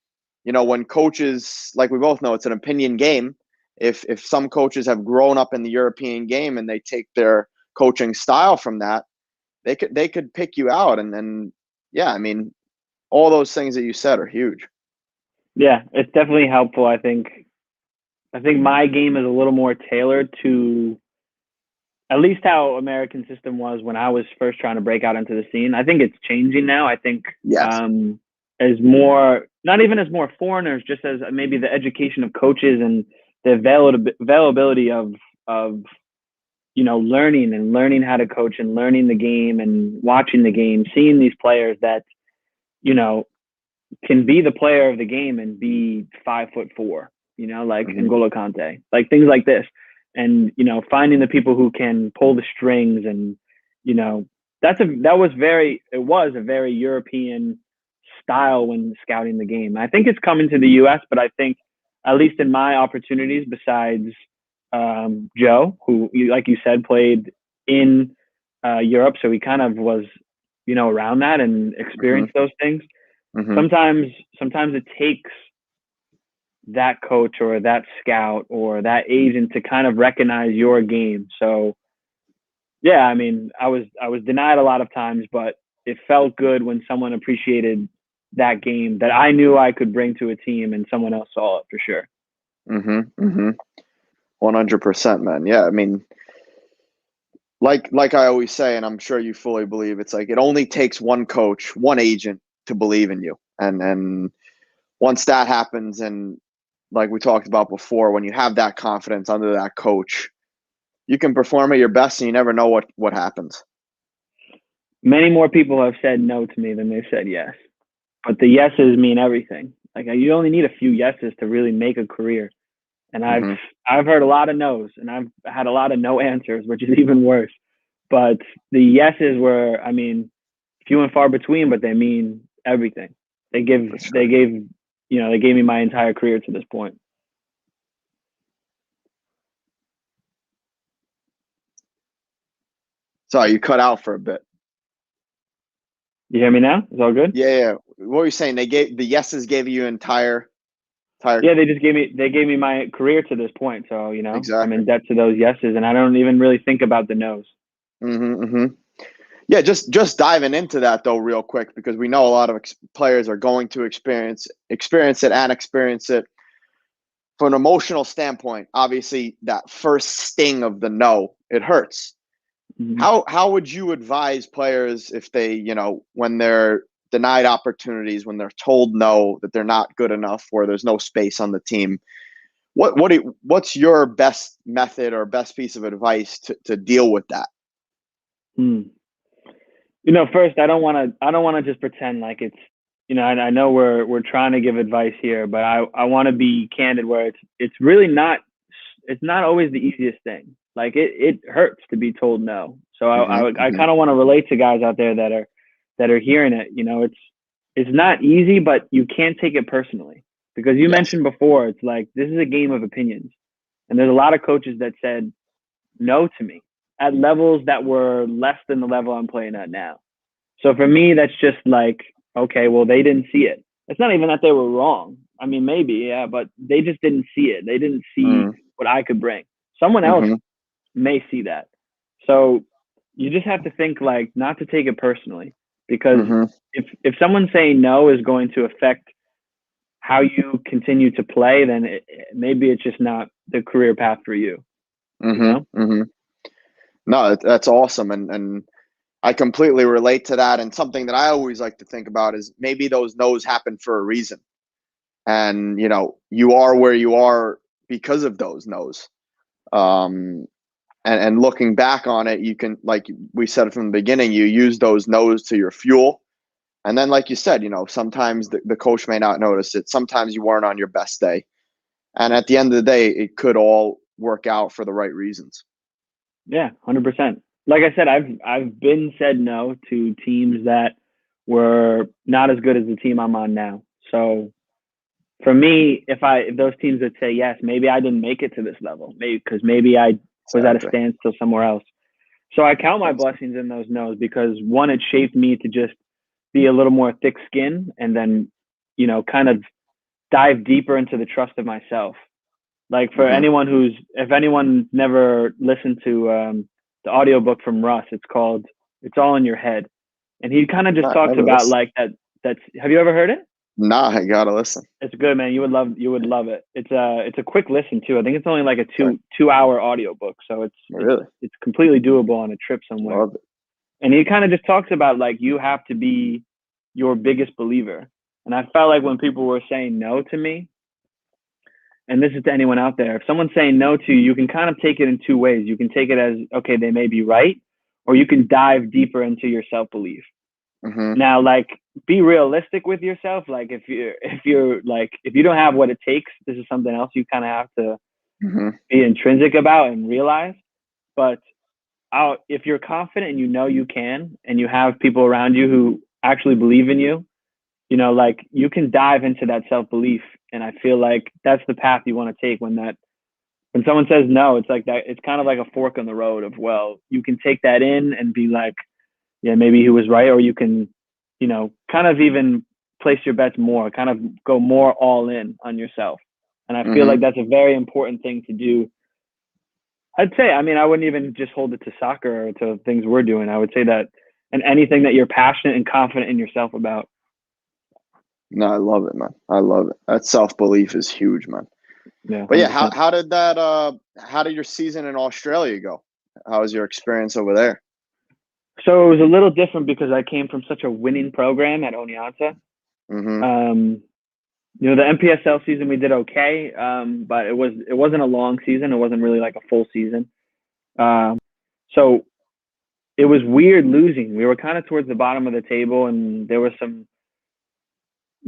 when coaches, like we both know, it's an opinion game. If some coaches have grown up in the European game and they take their coaching style from that, they could pick you out. And then, yeah, I mean, all those things that you said are huge. Yeah, it's definitely helpful. I think my game is a little more tailored to at least how American system was when I was first trying to break out into the scene. I think it's changing now. I think Yes. as more, not even as more foreigners, just as maybe the education of coaches and the availability of learning how to coach and learning the game and watching the game, seeing these players that can be the player of the game and be 5'4", like N'Golo Kante, like things like this. And, finding the people who can pull the strings and, it was a very European style when scouting the game. I think it's coming to the US, but I think at least in my opportunities, besides Joe, who, like you said, played in Europe. So he kind of was, around that and experienced those things. Sometimes it takes that coach or that scout or that agent to kind of recognize your game. So yeah, I mean, I was denied a lot of times, but it felt good when someone appreciated that game that I knew I could bring to a team and someone else saw it for sure. 100%, man. Yeah, I mean, like I always say, and I'm sure you fully believe, it's like it only takes one coach, one agent to believe in you. And once that happens, and like we talked about before, when you have that confidence under that coach, you can perform at your best and you never know what happens. Many more people have said no to me than they said yes. But the yeses mean everything. Like you only need a few yeses to really make a career. And I've heard a lot of no's and I've had a lot of no answers, which is even worse. But the yeses were, I mean, few and far between, but they mean everything. They gave me my entire career to this point. Sorry, you cut out for a bit. You hear me now? Is all good? Yeah. What were you saying? The yeses gave you entire. Yeah, they gave me my career to this point. So, exactly. I'm in debt to those yeses and I don't even really think about the no's. Yeah, just diving into that though real quick, because we know a lot of players are going to experience it from an emotional standpoint. Obviously, that first sting of the no, it hurts. How would you advise players if they, when they're denied opportunities, when they're told no, that they're not good enough or there's no space on the team? What's your best method or best piece of advice to deal with that? First, I don't want to just pretend like it's, I know we're trying to give advice here, but I want to be candid where it's really not, it's not always the easiest thing. Like it hurts to be told no. So I kind of want to relate to guys out there that are hearing it. It's not easy, but you can't take it personally, because you mentioned before, it's like, this is a game of opinions. And there's a lot of coaches that said no to me at levels that were less than the level I'm playing at now. So for me, that's just like, okay, well, they didn't see it. It's not even that they were wrong. I mean, maybe, yeah, but they just didn't see it. They didn't see what I could bring. Someone else may see that. So you just have to think, like, not to take it personally, because if someone saying no is going to affect how you continue to play, then maybe it's just not the career path for you. No, that's awesome. And I completely relate to that. And something that I always like to think about is maybe those no's happen for a reason. And, you are where you are because of those no's. And looking back on it, you can, like we said from the beginning, you use those no's to your fuel. And then, like you said, sometimes the coach may not notice it. Sometimes you weren't on your best day. And at the end of the day, it could all work out for the right reasons. Yeah, 100%. Like I said, I've been said no to teams that were not as good as the team I'm on now. So for me, if those teams would say yes, maybe I didn't make it to this level, maybe I was at a Exactly. standstill somewhere else. So I count my blessings in those no's because one, it shaped me to just be a little more thick-skinned and then, kind of dive deeper into the trust of myself. Like for if anyone never listened to the audiobook from Russ, it's called It's All in Your Head. And he kind of just Nah, talks never about listened. like that. Have you ever heard it? Nah, I gotta listen. It's good, man. You would love it. It's a quick listen too. I think it's only like a Okay. 2 hour audiobook. So Really? it's completely doable on a trip somewhere. Love it. And he kind of just talks about like you have to be your biggest believer. And I felt like when people were saying no to me, and this is to anyone out there, if someone's saying no to you, you can kind of take it in two ways. You can take it as, okay, they may be right, or you can dive deeper into your self-belief. Mm-hmm. Now, like, be realistic with yourself. Like, if you don't have what it takes, this is something else you kind of have to be intrinsic about and realize. But if you're confident and you can, and you have people around you who actually believe in you, like you can dive into that self-belief. And I feel like that's the path you want to take when someone says no, it's like that. It's kind of like a fork in the road of, well, you can take that in and be like, yeah, maybe he was right. Or you can, kind of even place your bets more, kind of go more all in on yourself. And I feel like that's a very important thing to do. I'd say, I mean, I wouldn't even just hold it to soccer or to things we're doing. I would say that and anything that you're passionate and confident in yourself about. No, I love it, man. I love it. That self-belief is huge, man. Yeah. But yeah, how did your season in Australia go? How was your experience over there? So it was a little different because I came from such a winning program at Oneonta. Mm-hmm. The NPSL season we did okay, but it wasn't a long season. It wasn't really like a full season. So it was weird losing. We were kind of towards the bottom of the table, and there were some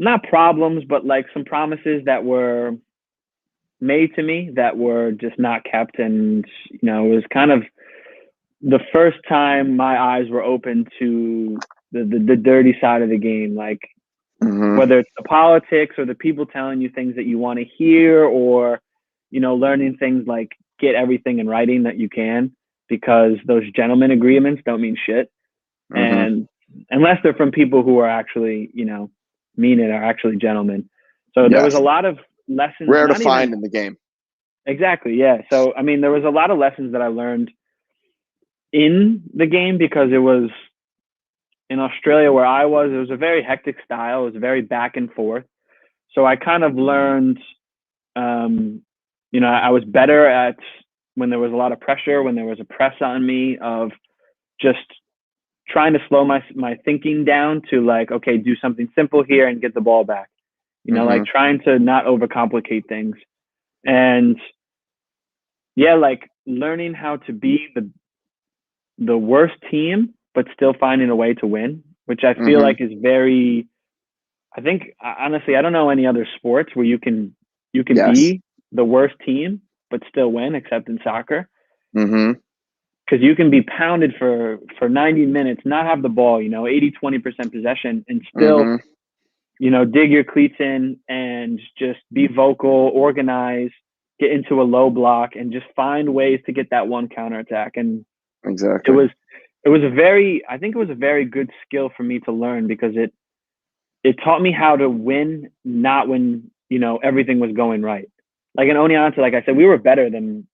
not problems, but like some promises that were made to me that were just not kept. And it was kind of the first time my eyes were open to the dirty side of the game, like whether it's the politics or the people telling you things that you want to hear, or learning things like get everything in writing that you can, because those gentleman agreements don't mean shit. And unless they're from people who are actually mean it, are actually gentlemen. So there was a lot of lessons, rare to find in the game. Exactly, yeah. So I mean, there was a lot of lessons that I learned in the game, because it was in Australia where I was, it was a very hectic style. It was very back and forth. So I kind of learned, I was better at when there was a lot of pressure, when there was a press on me, of just trying to slow my thinking down to like, okay, do something simple here and get the ball back. Like trying to not overcomplicate things. And yeah, like learning how to be the worst team, but still finding a way to win, which I feel like is very, I think, honestly, I don't know any other sports where you can be the worst team, but still win, except in soccer. Because you can be pounded for 90 minutes, not have the ball, 80-20% possession, and still, dig your cleats in and just be vocal, organize, get into a low block, and just find ways to get that one counterattack. And exactly, it was a very good skill for me to learn, because it taught me how to win, not when everything was going right. Like in Oneonta, like I said, we were better than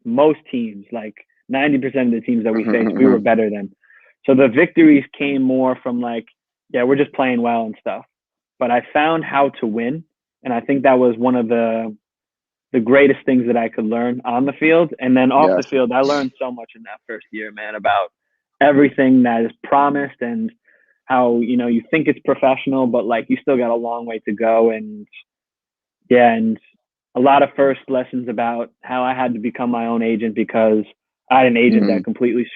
most teams. Like 90% of the teams that we faced, we were better than. So the victories came more from like, yeah, we're just playing well and stuff. But I found how to win, and I think that was one of the greatest things that I could learn on the field. And then off the field, I learned so much in that first year, man, about everything that is promised, and how you think it's professional, but like you still got a long way to go. And yeah, and a lot of first lessons about how I had to become my own agent, because I had an agent that completely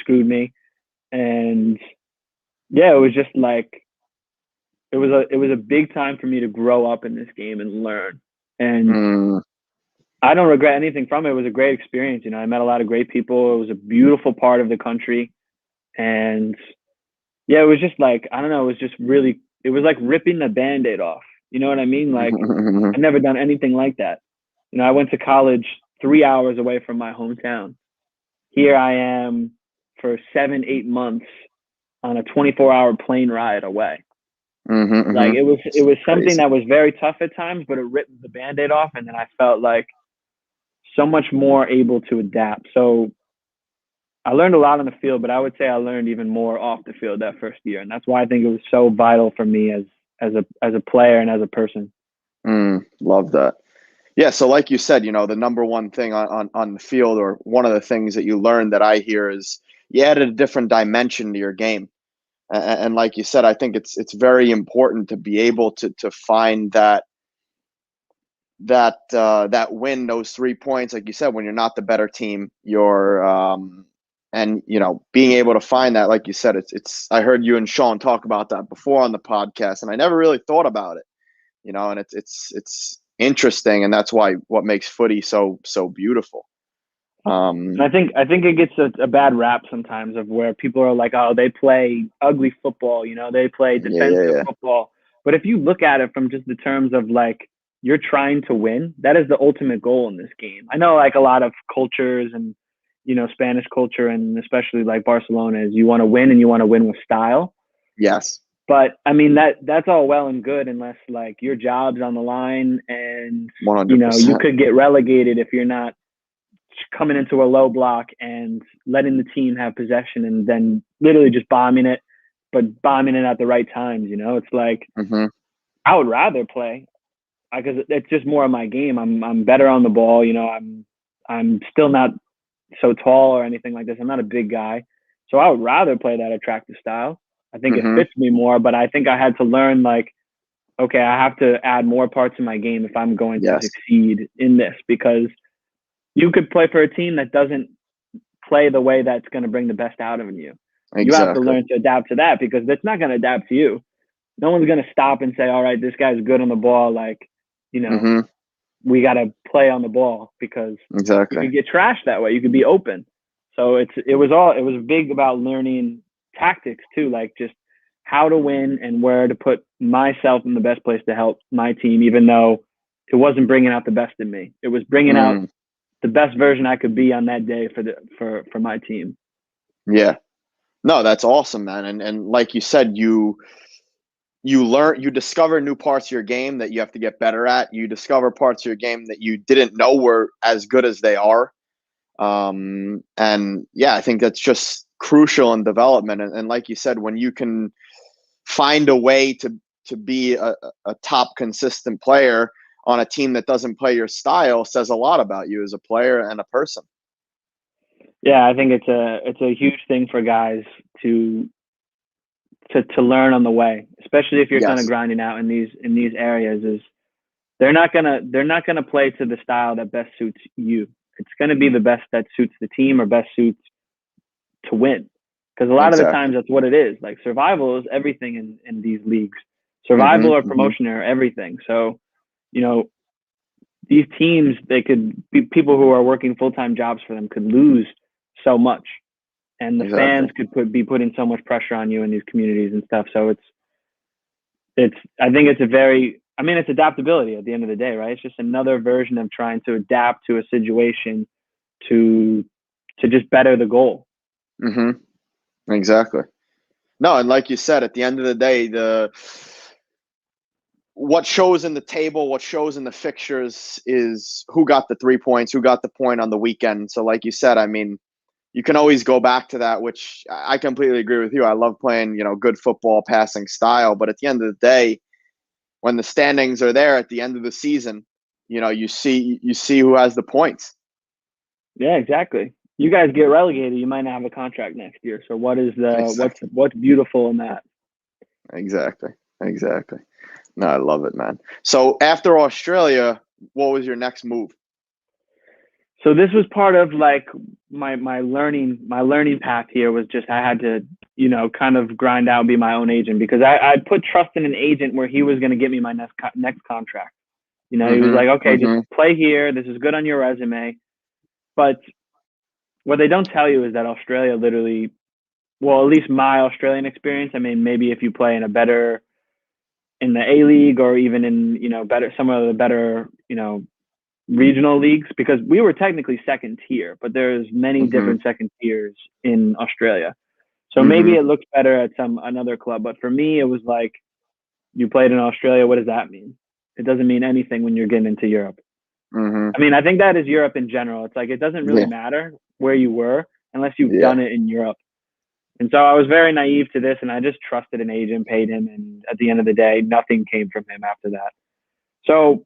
screwed me. And yeah, it was just like it was a big time for me to grow up in this game and learn. And I don't regret anything from it. It was a great experience. I met a lot of great people. It was a beautiful part of the country. And yeah, it was just like, I don't know, it it was like ripping the Band-Aid off. You know what I mean? Like I've never done anything like that. You know, I went to college 3 hours away from my hometown. Here I am for 7, 8 months on a 24-hour plane ride away. Like it was something that was very tough at times, but it ripped the Band-Aid off, and then I felt like so much more able to adapt. So I learned a lot on the field, but I would say I learned even more off the field that first year, and that's why I think it was so vital for me as a player and as a person. Love that. Yeah, so like you said, the number one thing on the field, or one of the things that you learned that I hear, is you added a different dimension to your game. And like you said, I think it's very important to be able to find that win, those 3 points, like you said, when you're not the better team, and being able to find that, like you said, it's I heard you and Sean talk about that before on the podcast, and I never really thought about it, and it's interesting, and that's what makes footy so beautiful. And I think it gets a bad rap sometimes, of where people are like, oh, they play ugly football, they play defensive football. But if you look at it from just the terms of like, you're trying to win, that is the ultimate goal in this game. I know like a lot of cultures and, Spanish culture, and especially like Barcelona, is you want to win, and you want to win with style. Yes. But I mean, that's all well and good, unless like your job's on the line, and 100%. you could get relegated if you're not coming into a low block and letting the team have possession, and then literally just bombing it, but bombing it at the right times. It's like, I would rather play, because it's just more of my game. I'm better on the ball. I'm still not so tall or anything like this. I'm not a big guy, so I would rather play that attractive style. I think it fits me more, but I think I had to learn, like, okay, I have to add more parts in my game if I'm going to succeed in this, because you could play for a team that doesn't play the way that's going to bring the best out of you. Exactly. You have to learn to adapt to that, because it's not going to adapt to you. No one's going to stop and say, all right, this guy's good on the ball. Like, we got to play on the ball, because you could get trashed that way. You could be open. So it was big about learning tactics too, like just how to win and where to put myself in the best place to help my team, even though it wasn't bringing out the best in me. It was bringing out the best version I could be on that day for my team. Yeah. No, that's awesome, man. And like you said, you discover new parts of your game that you have to get better at. You discover parts of your game that you didn't know were as good as they are. And yeah, I think that's just crucial in development. And like you said, when you can find a way to be a top consistent player on a team that doesn't play your style, says a lot about you as a player and a person. Yeah, I think it's a huge thing for guys to learn on the way, especially if you're kind of grinding out in these areas. Is they're not gonna play to the style that best suits you. It's gonna be the best that suits the team, or best suits to win. Because a lot of the times that's what it is. Like, survival is everything in these leagues. Survival or promotion are everything. So, these teams, they could be, people who are working full-time jobs for them could lose so much. And the fans could be putting so much pressure on you in these communities and stuff. So I think it's adaptability at the end of the day, right? It's just another version of trying to adapt to a situation to just better the goal. Exactly. No, and like you said, at the end of the day, what shows in the table, what shows in the fixtures is who got the 3 points, who got the point on the weekend. So like you said, I mean, you can always go back to that, which I completely agree with you. I love playing, good football, passing style. But at the end of the day, when the standings are there at the end of the season, you see who has the points. Yeah, exactly. You guys get relegated, you might not have a contract next year. So what's beautiful in that? Exactly. No, I love it, man. So after Australia, what was your next move? So this was part of like my learning path here. Was just, I had to, kind of grind out and be my own agent, because I put trust in an agent where he was going to get me my next contract. He was like, okay, just play here. This is good on your resume. But what they don't tell you is that Australia literally, well, at least my Australian experience, I mean, maybe if you play in a better in the A League or even in, some of the better, regional leagues, because we were technically second tier, but there's many different second tiers in Australia. So maybe it looks better at another club. But for me, it was like, you played in Australia. What does that mean? It doesn't mean anything when you're getting into Europe. I mean, I think that is Europe in general. It's like, it doesn't really matter where you were unless you've done it in Europe. And so I was very naive to this, and I just trusted an agent, paid him, and at the end of the day, nothing came from him after that. So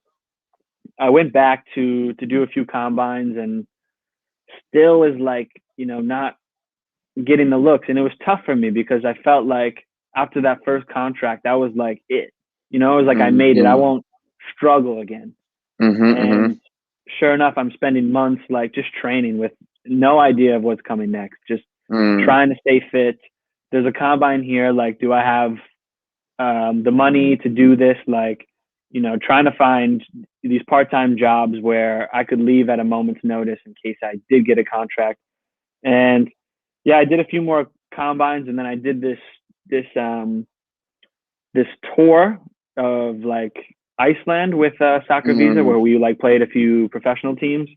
I went back to do a few combines, and still is like, not getting the looks. And it was tough for me because I felt like after that first contract, that was like it. It was like, I made it. I won't struggle again. And sure enough, I'm spending months like just training with no idea of what's coming next, just trying to stay fit. There's a combine here. Like, do I have the money to do this? Like, trying to find these part-time jobs where I could leave at a moment's notice in case I did get a contract. And yeah, I did a few more combines, and then I did this tour of like Iceland with Soccer Visa, where we like played a few professional teams,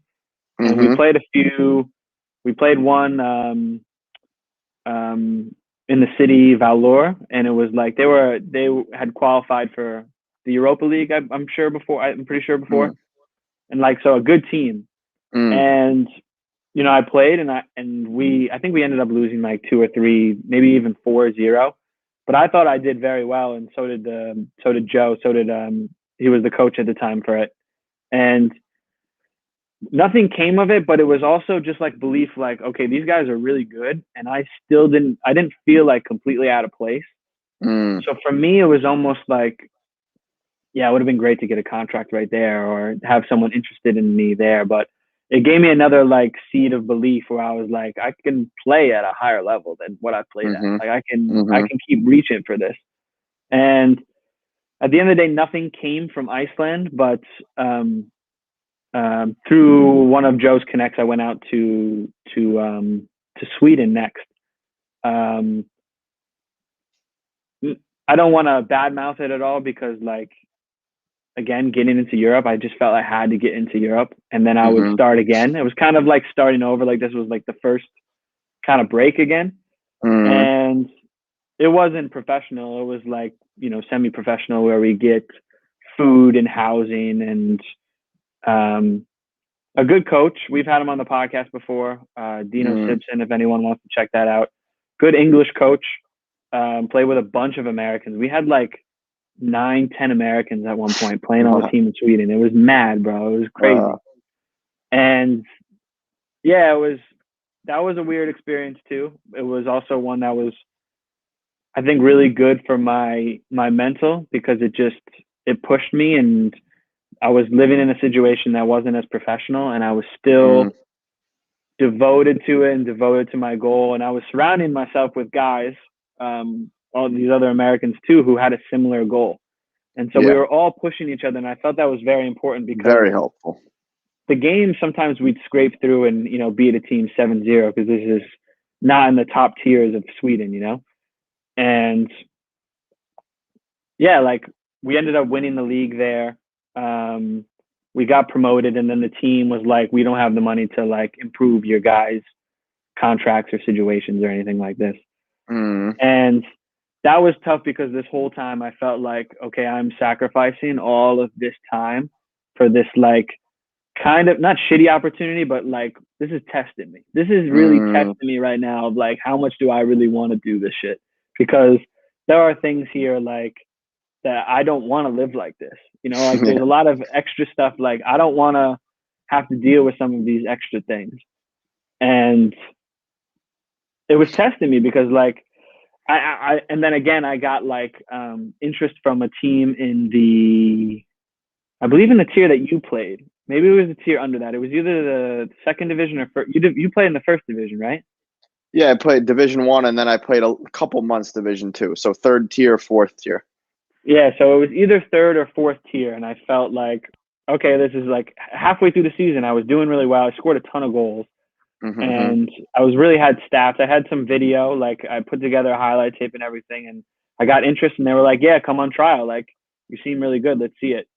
and we played one in the city Valor, and it was like they had qualified for the Europa League. I'm pretty sure before, and like, so a good team. And I played, and I think we ended up losing like 2 or 3, maybe even 4-0. But I thought I did very well, and so did Joe. So did he was the coach at the time for it, and nothing came of it. But it was also just like belief, like, okay, these guys are really good, and I didn't feel like completely out of place. So for me, it was almost like, yeah, it would have been great to get a contract right there or have someone interested in me there. But it gave me another like seed of belief where I was like, I can play at a higher level than what I played at. Like, I can keep reaching for this. And at the end of the day, nothing came from Iceland, but through one of Joe's connects, I went out to Sweden next. I don't want to badmouth it at all, because like, again, getting into Europe, I just felt I had to get into Europe, and then I would start again. It was kind of like starting over, like this was like the first kind of break again. And it wasn't professional. It was like, semi-professional, where we get food and housing and a good coach. We've had him on the podcast before, Dino Simpson, if anyone wants to check that out. Good English coach, played with a bunch of Americans. We had like 9-10 Americans at one point playing on the team in Sweden. It was mad, bro. It was crazy. And yeah, that was a weird experience too. It was also one that was, I think, really good for my mental, because it pushed me, and I was living in a situation that wasn't as professional, and I was still devoted to it and devoted to my goal. And I was surrounding myself with guys, all these other Americans too, who had a similar goal. And so we were all pushing each other. And I thought that was very important, because very helpful. The game, sometimes we'd scrape through and, beat a team 7-0, because this is not in the top tiers of Sweden, and yeah, like, we ended up winning the league there. We got promoted, and then the team was like, we don't have the money to like improve your guys' contracts or situations or anything like this. And that was tough, because this whole time I felt like, okay, I'm sacrificing all of this time for this like kind of not shitty opportunity, but like, this is testing me. This is really testing me right now, of like, how much do I really want to do this shit? Because there are things here like that I don't want to live like this. Like, there's a lot of extra stuff. Like, I don't want to have to deal with some of these extra things. And it was testing me, because like, and then again, I got like interest from a team I believe in the tier that you played. Maybe it was a tier under that. It was either the second division or first. You played in the first division, right? Yeah, I played Division 1, and then I played a couple months Division 2. So 3rd tier, 4th tier. Yeah, so it was either 3rd or 4th tier, and I felt like, okay, this is like halfway through the season. I was doing really well. I scored a ton of goals, and I really had stats. I had some video, like I put together a highlight tape and everything, and I got interest, and they were like, yeah, come on trial. Like, You seem really good. Let's see it.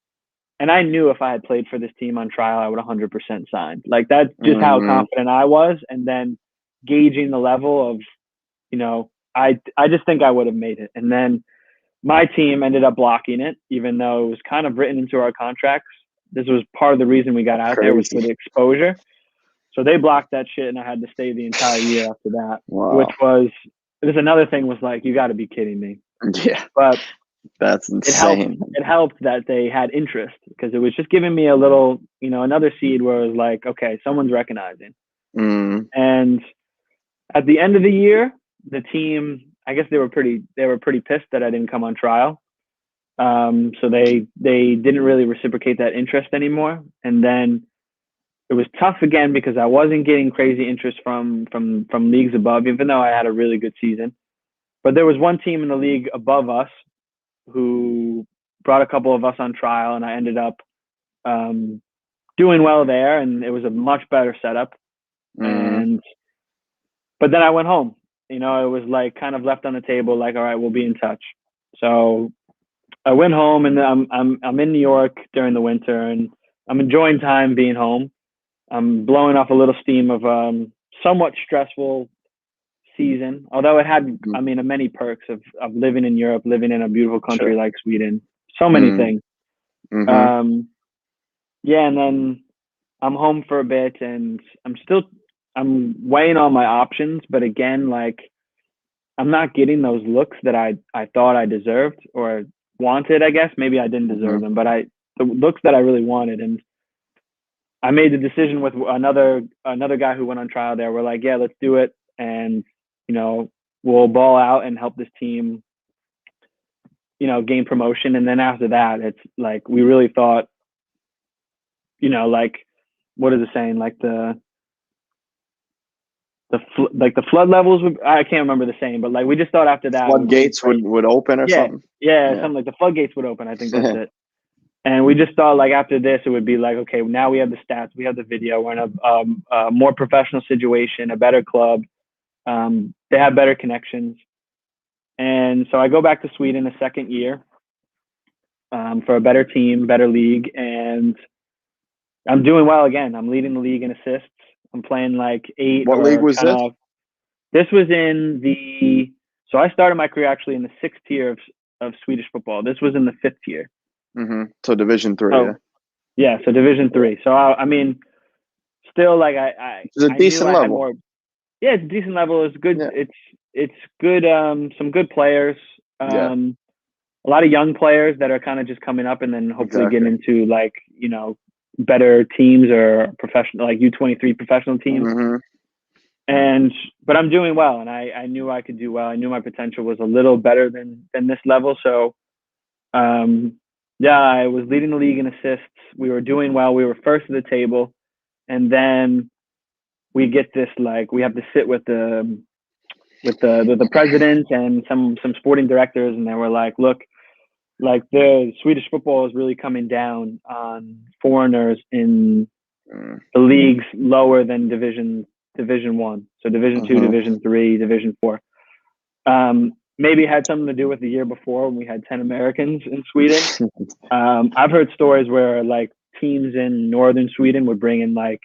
And I knew if I had played for this team on trial, I would 100% sign. Like, that's just how confident I was. And then gauging the level of, you know, I just think I would have made it. And then my team ended up blocking it, even though it was kind of written into our contracts. This was part of the reason we got out there, was for the exposure. So they blocked that shit, and I had to stay the entire year after that. Wow. Which was, there's another thing, was like, you got to be kidding me. Yeah. But that's insane. It helped that they had interest, because it was just giving me a little, you know, another seed where it was like, okay, someone's recognizing. And at the end of the year, the team, I guess they were pretty pissed that I didn't come on trial. So they didn't really reciprocate that interest anymore. And then it was tough again, because I wasn't getting crazy interest from leagues above, even though I had a really good season. But there was one team in the league above us who brought a couple of us on trial, and I ended up doing well there, and it was a much better setup. But then I went home. You know, it was like kind of left on the table, like, all right, we'll be in touch. So I went home, and I'm in New York during the winter, and I'm enjoying time being home. I'm blowing off a little steam of somewhat stressful season, although it had, I mean, many perks of living in Europe, living in a beautiful country like Sweden. So many things. Yeah, and then I'm home for a bit, and I'm weighing all my options, but again, like, I'm not getting those looks that I thought I deserved or wanted, I guess. Maybe I didn't deserve them, but the looks that I really wanted. And I made the decision with another guy who went on trial there. We're like, yeah, let's do it. And, you know, we'll ball out and help this team, you know, gain promotion. And then after that, it's like, we really thought, you know, like, what is it saying? Like the flood levels would, I can't remember the saying, but like, we just thought after that floodgates would open or something. Yeah, something like the floodgates would open. I think that's it. And we just thought, like, after this, it would be like, okay, now we have the stats, we have the video, we're in a more professional situation, a better club. They have better connections. And so I go back to Sweden the second year for a better team, better league. And I'm doing well again. I'm leading the league in assists. I'm playing like 8. What league was this? This was in so I started my career actually in the 6th tier of Swedish football. This was in the 5th tier. So Division 3. Yeah, so Division 3. So I mean, still, like, it's a decent level. Yeah, it's a decent level. It's good. Yeah. It's good. Some good players. A lot of young players that are kind of just coming up, and then hopefully getting into, like, you know, better teams or professional, like U23 professional teams. But I'm doing well, and I knew I could do well. I knew my potential was a little better than this level. So, yeah, I was leading the league in assists. We were doing well. We were first at the table, and then we get this, like, we have to sit with the president and some sporting directors, and they were like, look, like, the Swedish football is really coming down on foreigners in the leagues lower than Division 1. So Division 2, Division 3, Division 4. Maybe it had something to do with the year before when we had 10 Americans in Sweden. I've heard stories where, like, teams in northern Sweden would bring in like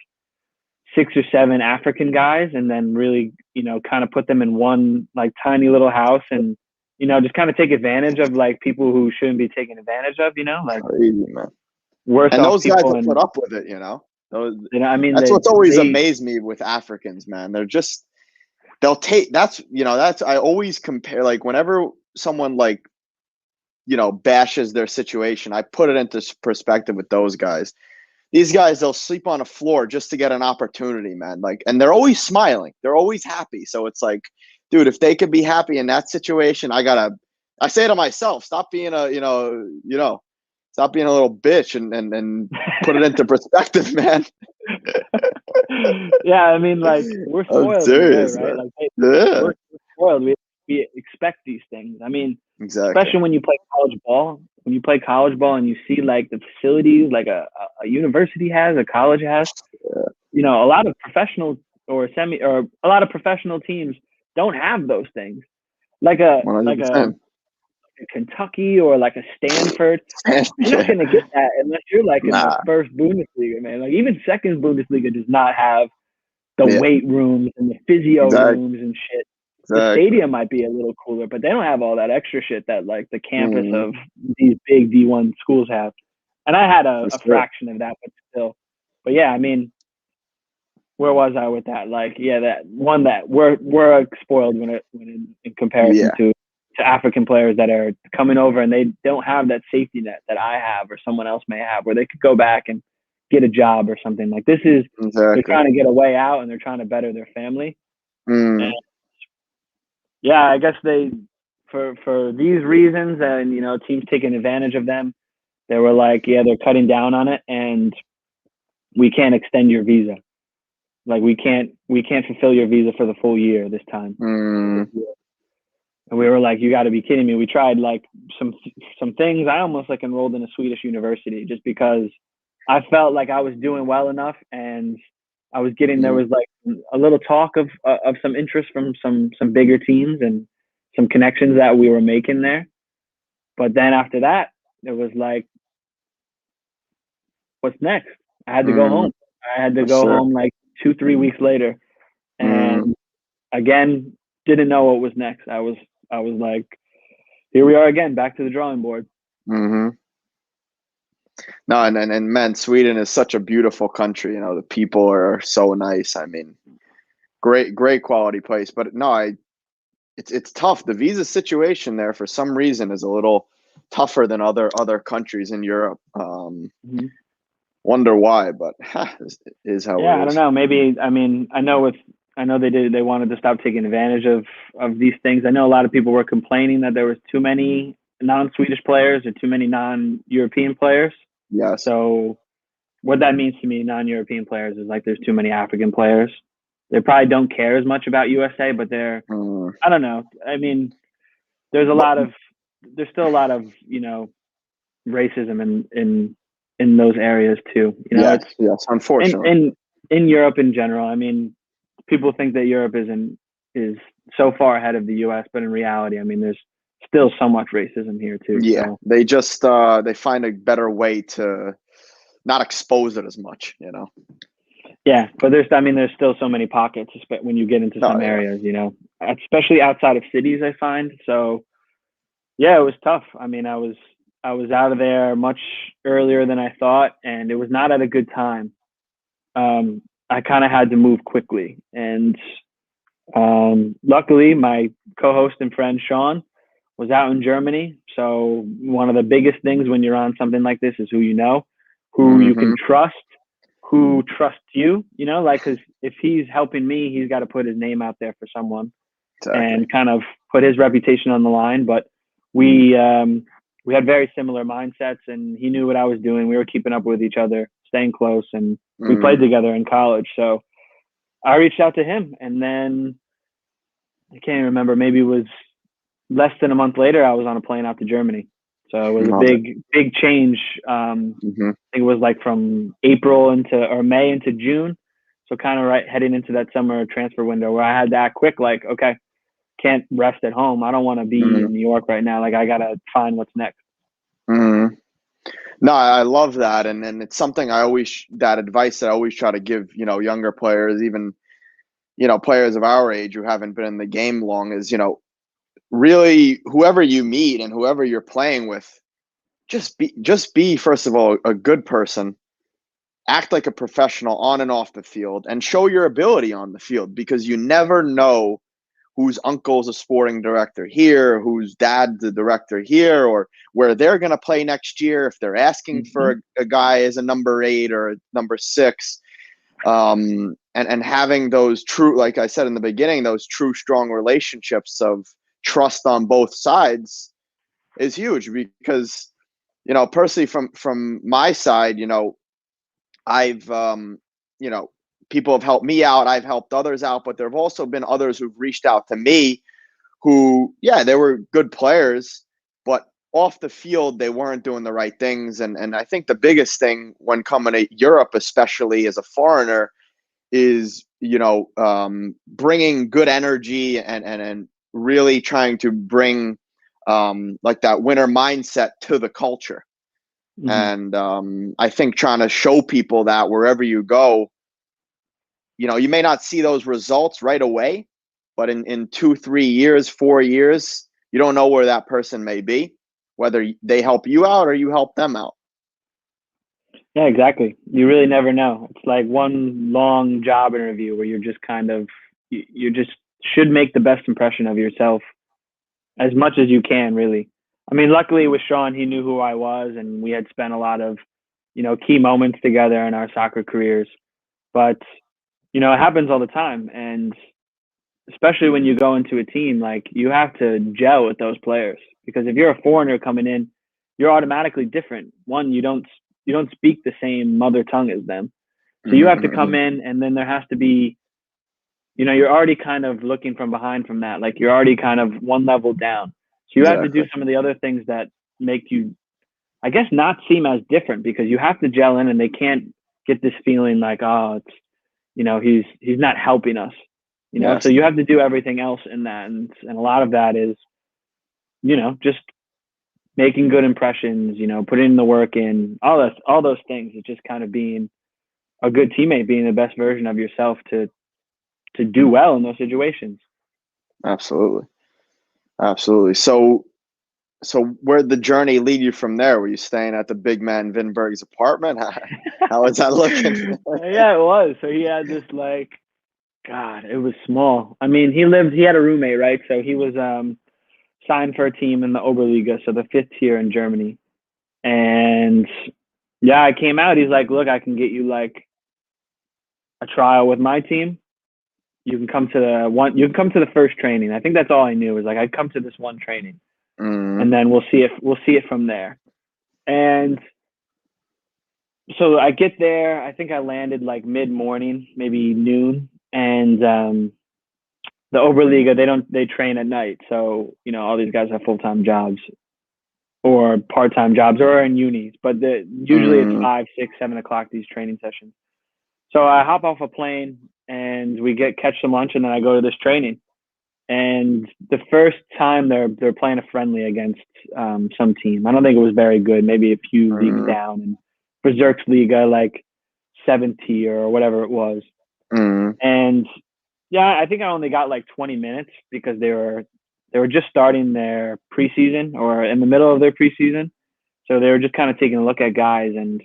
6 or 7 African guys, and then really, you know, kind of put them in one, like, tiny little house, and, you know, just kind of take advantage of, like, people who shouldn't be taken advantage of, you know, like, crazy, man. And those guys will put up with it, you know. You know, I mean, that's what's always amazed me with Africans, man. They'll take, I always compare, like, whenever someone, like, you know, bashes their situation, I put it into perspective with those guys. These guys, they'll sleep on a floor just to get an opportunity, man. Like, and they're always smiling. They're always happy. So it's like, dude, if they could be happy in that situation, I say to myself, stop being stop being a little bitch and put it into perspective, man. Yeah, I mean, like, we're spoiled. I'm serious, right? Like, we're spoiled. We expect these things. I mean, especially when you play college ball. When you play college ball and you see, like, the facilities, like a university has, a college has, you know, a lot of professional or a lot of professional teams don't have those things. Like a a Kentucky or like a Stanford. You're not Yeah. gonna get that unless you're like in the Nah. first Bundesliga, man. Like even second Bundesliga does not have the Yeah. weight rooms and the physio Exactly. rooms and shit. The Exactly. stadium might be a little cooler, but they don't have all that extra shit that like the campus Mhm. of these big D1 schools have. And I had a For sure. fraction of that, but still. But yeah, I mean, where was I with that? Like, yeah, that one that we're spoiled when in comparison Yeah. to African players that are coming over and they don't have that safety net that I have or someone else may have, where they could go back and get a job or something. Like this is they're Exactly. trying to get a way out and they're trying to better their family. Mm. And yeah, I guess they for these reasons and teams taking advantage of them, they were like, yeah, they're cutting down on it and we can't extend your visa. Like we can't fulfill your visa for the full year this time. Mm. And we were like, you got to be kidding me. We tried like some things. I almost like enrolled in a Swedish university just because I felt like I was doing well enough and I was getting there was like a little talk of some interest from some bigger teams and some connections that we were making there. But then after that, it was like, what's next? I had to go home. I had to For go sure. home like 2-3 weeks later. And again, didn't know what was next. I was like, here we are again, back to the drawing board. Mm-hmm. No, and man, Sweden is such a beautiful country. The people are so nice. I mean, great quality place. But no, it's tough. The visa situation there for some reason is a little tougher than other countries in Europe. Wonder why, but is how it is. I don't know. Maybe I mean I know they wanted to stop taking advantage of these things. I know a lot of people were complaining that there was too many non-Swedish players or too many non-European players. Yes. So what that means to me, non-European players, is like there's too many African players. They probably don't care as much about USA, but they're I don't know. I mean, there's still a lot of racism in those areas too. Yes, unfortunately. In Europe in general. I mean, people think that Europe is so far ahead of the US, but in reality, I mean, there's still so much racism here too. Yeah, so. They just they find a better way to not expose it as much, Yeah, but there's still so many pockets when you get into some areas, especially outside of cities, I find. So yeah, it was tough. I mean, I was out of there much earlier than I thought, and it was not at a good time. I kind of had to move quickly, and luckily my co-host and friend Sean was out in Germany. So one of the biggest things when you're on something like this is who you know, who you can trust, who trusts you, like, because if he's helping me, he's got to put his name out there for someone and kind of put his reputation on the line. But we had very similar mindsets, and he knew what I was doing. We were keeping up with each other, staying close, and we played together in college. So I reached out to him, and then I can't even remember, maybe it was less than a month later, I was on a plane out to Germany. So it was a big change. I think it was like from May into June. So kind of heading into that summer transfer window where I had that quick, like, okay, can't rest at home. I don't want to be in New York right now. Like I got to find what's next. No, I love that. And it's something that advice that I always try to give, younger players, even, players of our age who haven't been in the game long is, really whoever you meet and whoever you're playing with, just be first of all a good person, act like a professional on and off the field, and show your ability on the field, because you never know whose uncle's a sporting director here, whose dad's the director here, or where they're going to play next year if they're asking for a guy as a number 8 or a number 6. And having those true, like I said in the beginning, those true strong relationships of trust on both sides is huge, because personally from my side, I've people have helped me out, I've helped others out, but there have also been others who've reached out to me who, they were good players, but off the field they weren't doing the right things. And I think the biggest thing when coming to Europe, especially as a foreigner, is bringing good energy and really trying to bring like that winner mindset to the culture. Mm-hmm. And I think trying to show people that wherever you go, you may not see those results right away, but in 2, 3 years, 4 years, you don't know where that person may be, whether they help you out or you help them out. Yeah, exactly. You really never know. It's like one long job interview where you're just kind of, you just should make the best impression of yourself as much as you can, really. I mean, luckily with Sean, he knew who I was, and we had spent a lot of, key moments together in our soccer careers. But, it happens all the time. And especially when you go into a team, like you have to gel with those players because if you're a foreigner coming in, you're automatically different. One, you don't speak the same mother tongue as them. So you have to come in and then there has to be, you're already kind of looking from behind from that. Like you're already kind of one level down. So you have to do Exactly. some of the other things that make you, I guess, not seem as different because you have to gel in and they can't get this feeling like, oh, it's, he's not helping us, so Yes. you have to do everything else in that. And a lot of that is, just making good impressions, putting in the work in, all those things. It's just kind of being a good teammate, being the best version of yourself to do well in those situations. Absolutely. Absolutely. So where'd the journey lead you from there? Were you staying at the big man Vinberg's apartment? How was that looking? Yeah, it was. So he had this God, it was small. I mean, he had a roommate, right? So he was signed for a team in the Oberliga, so the fifth tier in Germany. And yeah, I came out. He's like, look, I can get you like a trial with my team. You can come to the first training. I think that's all I knew was like I'd come to this one training and then we'll see it from there. And so I get there, I think I landed like mid-morning, maybe noon, and the Oberliga, they train at night. So, all these guys have full-time jobs or part-time jobs or are in unis, but usually it's 5, 6, 7 o'clock, these training sessions. So I hop off a plane and we catch some lunch and then I go to this training. And the first time they're playing a friendly against some team. I don't think it was very good, maybe a few leagues down. And Bezirksliga, like 70 or whatever it was. And yeah, I think I only got like 20 minutes because they were just starting their preseason or in the middle of their preseason. So they were just kind of taking a look at guys, and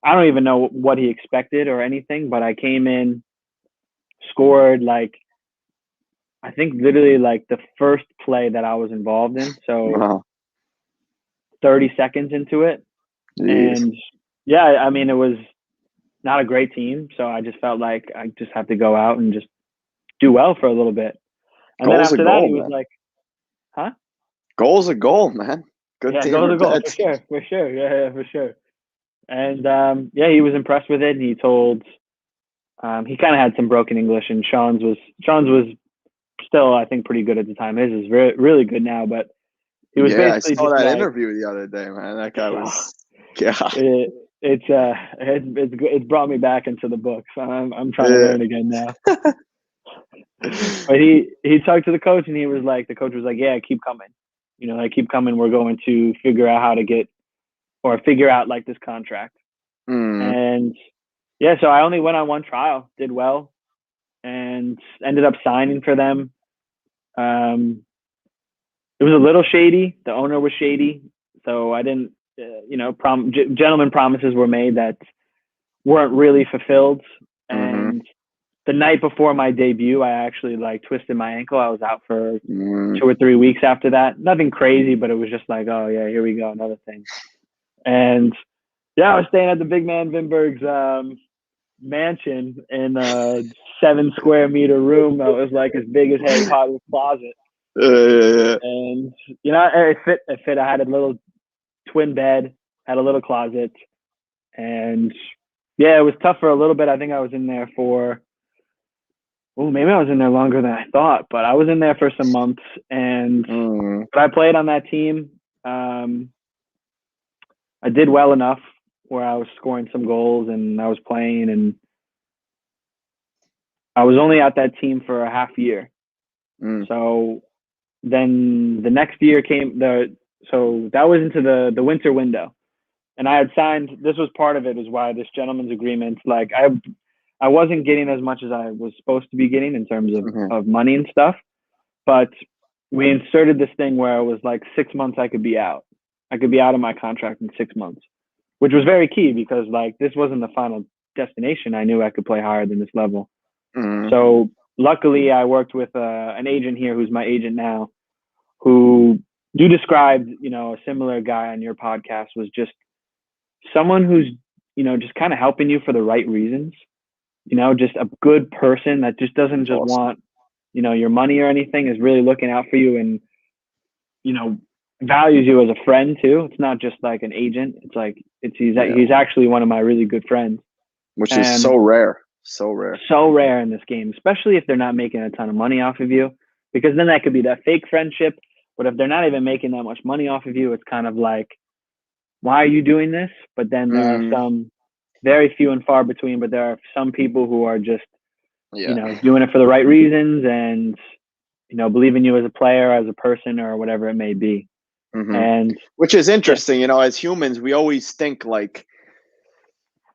I don't even know what he expected or anything, but I came in, scored like, I think literally like the first play that I was involved in. So Wow. 30 seconds into it. Jeez. And yeah, I mean, it was not a great team. So I just felt like I just have to go out and just do well for a little bit. And then Goal's a after that, goal, he was man. like, huh? Goal's a goal, man. Good Yeah, team goal or to goal, bad for team. sure, for sure. Yeah, for sure. And yeah, he was impressed with it. And he told, he kind of had some broken English, and Sean's was still, I think, pretty good at the time. His is really good now, but he was Yeah, I basically saw just that like, interview the other day, man. That guy oh, was, yeah. It's brought me back into the book. So I'm trying to Yeah. learn again now. But he talked to the coach, and the coach was like, yeah, keep coming. Like keep coming. We're going to figure out how to figure out like this contract. And yeah, so I only went on one trial, did well, and ended up signing for them. It was a little shady. The owner was shady, so I didn't. Gentlemen promises were made that weren't really fulfilled. And the night before my debut, I actually like twisted my ankle. I was out for 2 or 3 weeks after that. Nothing crazy, but it was just like, oh yeah, here we go, another thing. And yeah, I was staying at the big man Vinberg's mansion in a 7 square meter room that was like as big as Harry Potter's closet. And it fit. I had a little twin bed, had a little closet, and yeah, it was tough for a little bit. I think I was in there for, maybe I was in there longer than I thought, but I was in there for some months. And but I played on that team. I did well enough where I was scoring some goals and I was playing, and I was only at that team for a half year. So then the next year came so that was into the winter window. And I had signed, this was part of it, is why this gentleman's agreement, like I wasn't getting as much as I was supposed to be getting in terms of money and stuff. But we inserted this thing where it was like 6 months I could be out. I could be out of my contract in 6 months, which was very key because like this wasn't the final destination. I knew I could play higher than this level. So luckily I worked with an agent here who's my agent now, who you described, you know, a similar guy on your podcast, was just someone who's, you know, just kind of helping you for the right reasons, you know, just a good person that just doesn't just want, you know, your money or anything, is really looking out for you and, you know, values you as a friend too. It's not just like an agent. It's like, he's actually one of my really good friends. Which is so rare. So rare in this game, especially if they're not making a ton of money off of you, because then that could be that fake friendship. But if they're not even making that much money off of you, it's kind of like, why are you doing this? But then there are some, very few and far between, but there are some people who are just, you know, doing it for the right reasons and, you know, believe in you as a player, as a person, or whatever it may be. And which is interesting, you know, as humans, we always think like,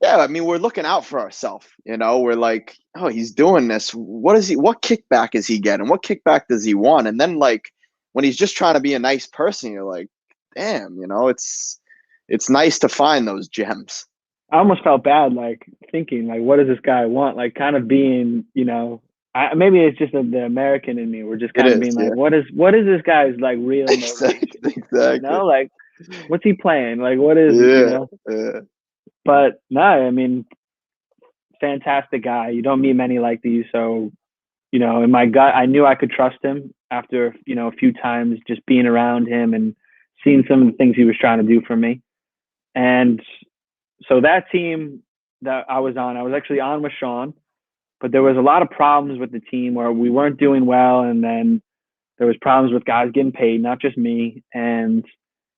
yeah, I mean, we're looking out for ourselves, you know, we're like, oh, he's doing this. What kickback is he getting? What kickback does he want? And then like, when he's just trying to be a nice person, you're like, damn, you know, it's nice to find those gems. I almost felt bad, like thinking, like, what does this guy want? Like, kind of being, you know, maybe it's just the American in me. We're just kind of being like, what is this guy's like real motivation? Exactly. You know, like, what's he playing? Like, what is you know? But no, I mean, fantastic guy. You don't meet many like these. So, you know, in my gut, I knew I could trust him after, you know, a few times just being around him and seeing some of the things he was trying to do for me. And so that team that I was on, actually on with Sean, but there was a lot of problems with the team where we weren't doing well. And then there was problems with guys getting paid, not just me. And,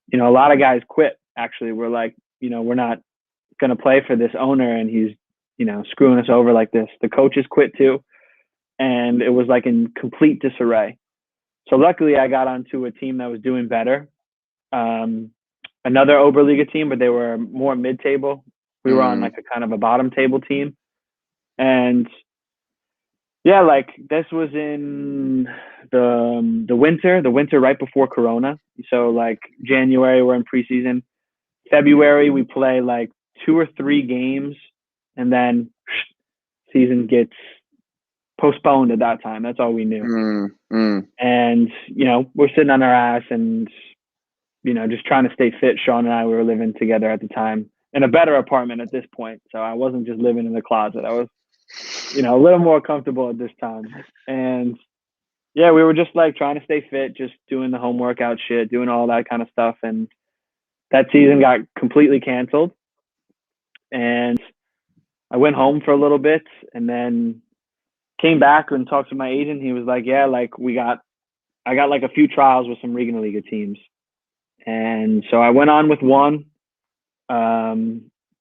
you know, a lot of guys quit, actually. We're like, you know, we're not going to play for this owner and he's, you know, screwing us over like this. The coaches quit too. And it was like in complete disarray. So luckily I got onto a team that was doing better. Another Oberliga team, but they were more mid-table. We were on like a kind of a bottom table team. And yeah, like this was in the winter right before Corona. So like January, we're in preseason. February, we play like 2 or 3 games and then season gets postponed at that time. That's all we knew. And, you know, we're sitting on our ass and, you know, just trying to stay fit. Sean and I, we were living together at the time in a better apartment at this point. So I wasn't just living in the closet. I was, you know, a little more comfortable at this time. And yeah, we were just like trying to stay fit, just doing the home workout shit, doing all that kind of stuff. And that season got completely canceled. And I went home for a little bit and then came back and talked to my agent. He was like, yeah, like I got like a few trials with some Regionalliga teams. And so I went on with one.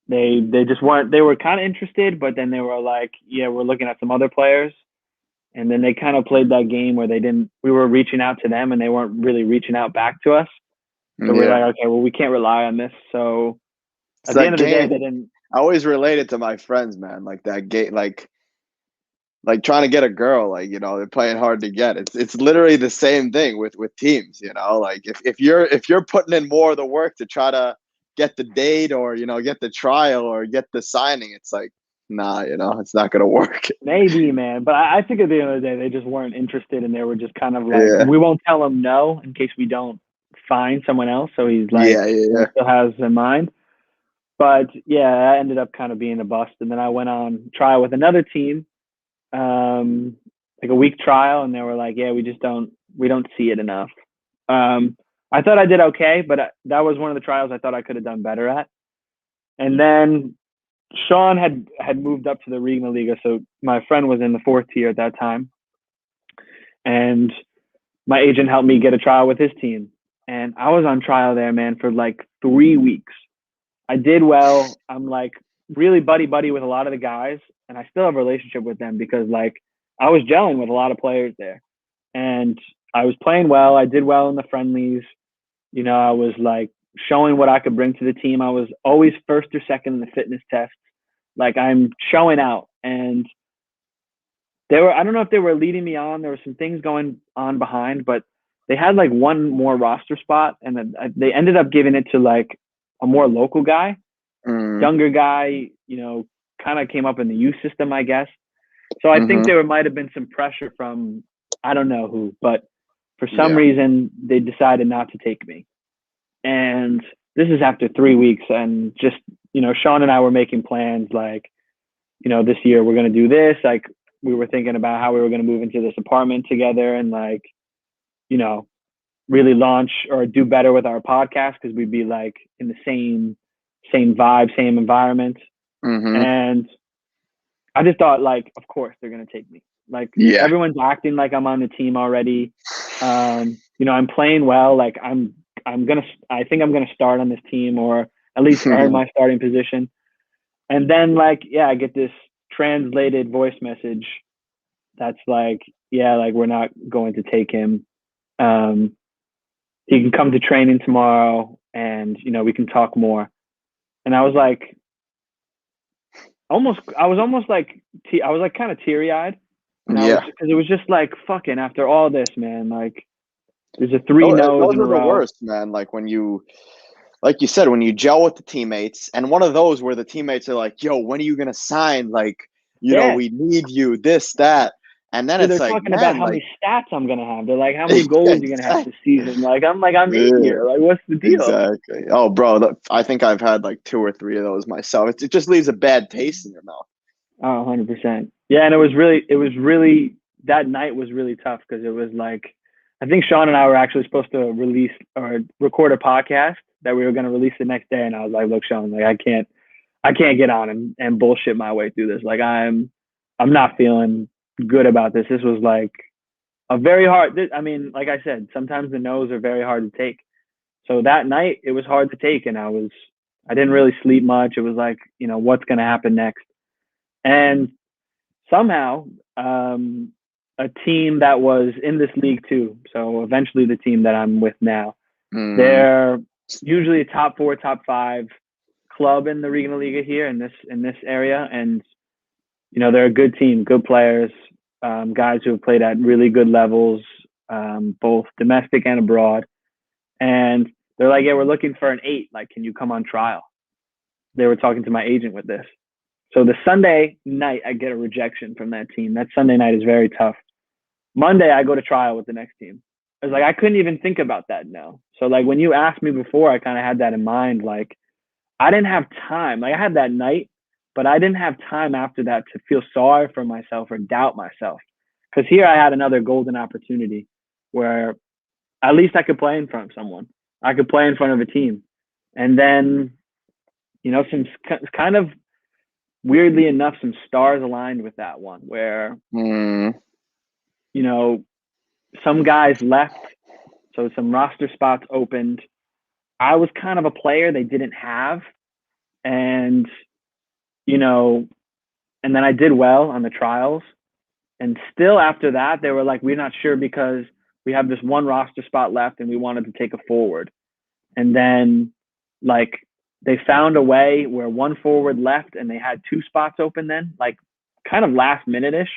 They just weren't, they were kind of interested, but then they were like, yeah, we're looking at some other players. And then they kind of played that game where we were reaching out to them and they weren't really reaching out back to us. So we're like, okay, well, we can't rely on this. So at the end of the day, they didn't. I always relate it to my friends, man. Like that game, like trying to get a girl, like, you know, they're playing hard to get. It's literally the same thing with teams, you know, like if you're putting in more of the work to try to get the date or, you know, get the trial or get the signing, it's like, nah, you know, it's not going to work. Maybe, man. But I think at the end of the day, they just weren't interested and they were just kind of like, we won't tell them no in case we don't find someone else. So he's like, he still has in mind. But yeah, I ended up kind of being a bust. And then I went on trial with another team, like a week trial. And they were like, yeah, we don't see it enough. I thought I did okay, but that was one of the trials I thought I could have done better at. And then Sean had moved up to the Regionalliga, so my friend was in the 4th tier at that time. And my agent helped me get a trial with his team. And I was on trial there, man, for like 3 weeks. I did well. I'm like really buddy with a lot of the guys, and I still have a relationship with them because like I was gelling with a lot of players there. And I was playing well. I did well in the friendlies. You know, I was like showing what I could bring to the team. I was always first or second in the fitness test. Like I'm showing out, and I don't know if they were leading me on. There were some things going on behind, but they had like one more roster spot, and then they ended up giving it to like a more local guy, younger guy, you know, kind of came up in the youth system, I guess. So I think there might have been some pressure from, I don't know who, but for some reason they decided not to take me. And this is after 3 weeks, and just, you know, Sean and I were making plans like, you know, this year we're going to do this. Like we were thinking about how we were going to move into this apartment together and like, you know, really launch or do better with our podcast because we'd be like in the same vibe, same environment. And I just thought like, of course they're going to take me. Like everyone's acting like I'm on the team already. You know, I'm playing well. Like I think I'm going to start on this team or at least earn my starting position. And then like, I get this translated voice message that's like, like we're not going to take him. He can come to training tomorrow and, you know, we can talk more. And I was like, I was almost like, I was like kind of teary eyed. Because it was just like, fucking after all this, man, like there's a 3 no's in a row. Those are the worst, man. Like when you, like you said, when you gel with the teammates, and one of those where the teammates are like, yo, when are you going to sign? Like, you know, we need you, this, that. And then it's they're like, talking about how many stats I'm going to have. They're like, how many goals you're going to have this season? Like, I'm in here. Like, what's the deal? Exactly. Oh, bro, I think I've had like 2 or 3 of those myself. It just leaves a bad taste in your mouth. Oh, 100%. Yeah, and it was really, that night was really tough because it was like, I think Sean and I were actually supposed to release or record a podcast that we were going to release the next day. And I was like, look, Sean, like I can't get on and bullshit my way through this. Like I'm not feeling good about this. This was like a very hard, I mean, like I said, sometimes the no's are very hard to take. So that night it was hard to take. And I didn't really sleep much. It was like, you know, what's going to happen next? And somehow, a team that was in this league too. So eventually the team that I'm with now, they're usually a top 4, top 5 club in the Regional Liga here in this area. And, you know, they're a good team, good players, guys who have played at really good levels, both domestic and abroad. And they're like, yeah, we're looking for an 8. Like, can you come on trial? They were talking to my agent with this. So the Sunday night, I get a rejection from that team. That Sunday night is very tough. Monday, I go to trial with the next team. I was like, I couldn't even think about that now. So like when you asked me before, I kind of had that in mind. Like I didn't have time. Like I had that night, but I didn't have time after that to feel sorry for myself or doubt myself. Because here I had another golden opportunity where at least I could play in front of someone. I could play in front of a team. And then, you know, some kind of weirdly enough, some stars aligned with that one where, you know, some guys left. So some roster spots opened. I was kind of a player they didn't have. And, you know, and then I did well on the trials. And still after that, they were like, we're not sure because we have this one roster spot left and we wanted to take a forward. And then like they found a way where one forward left and they had 2 spots open then, like kind of last minute-ish.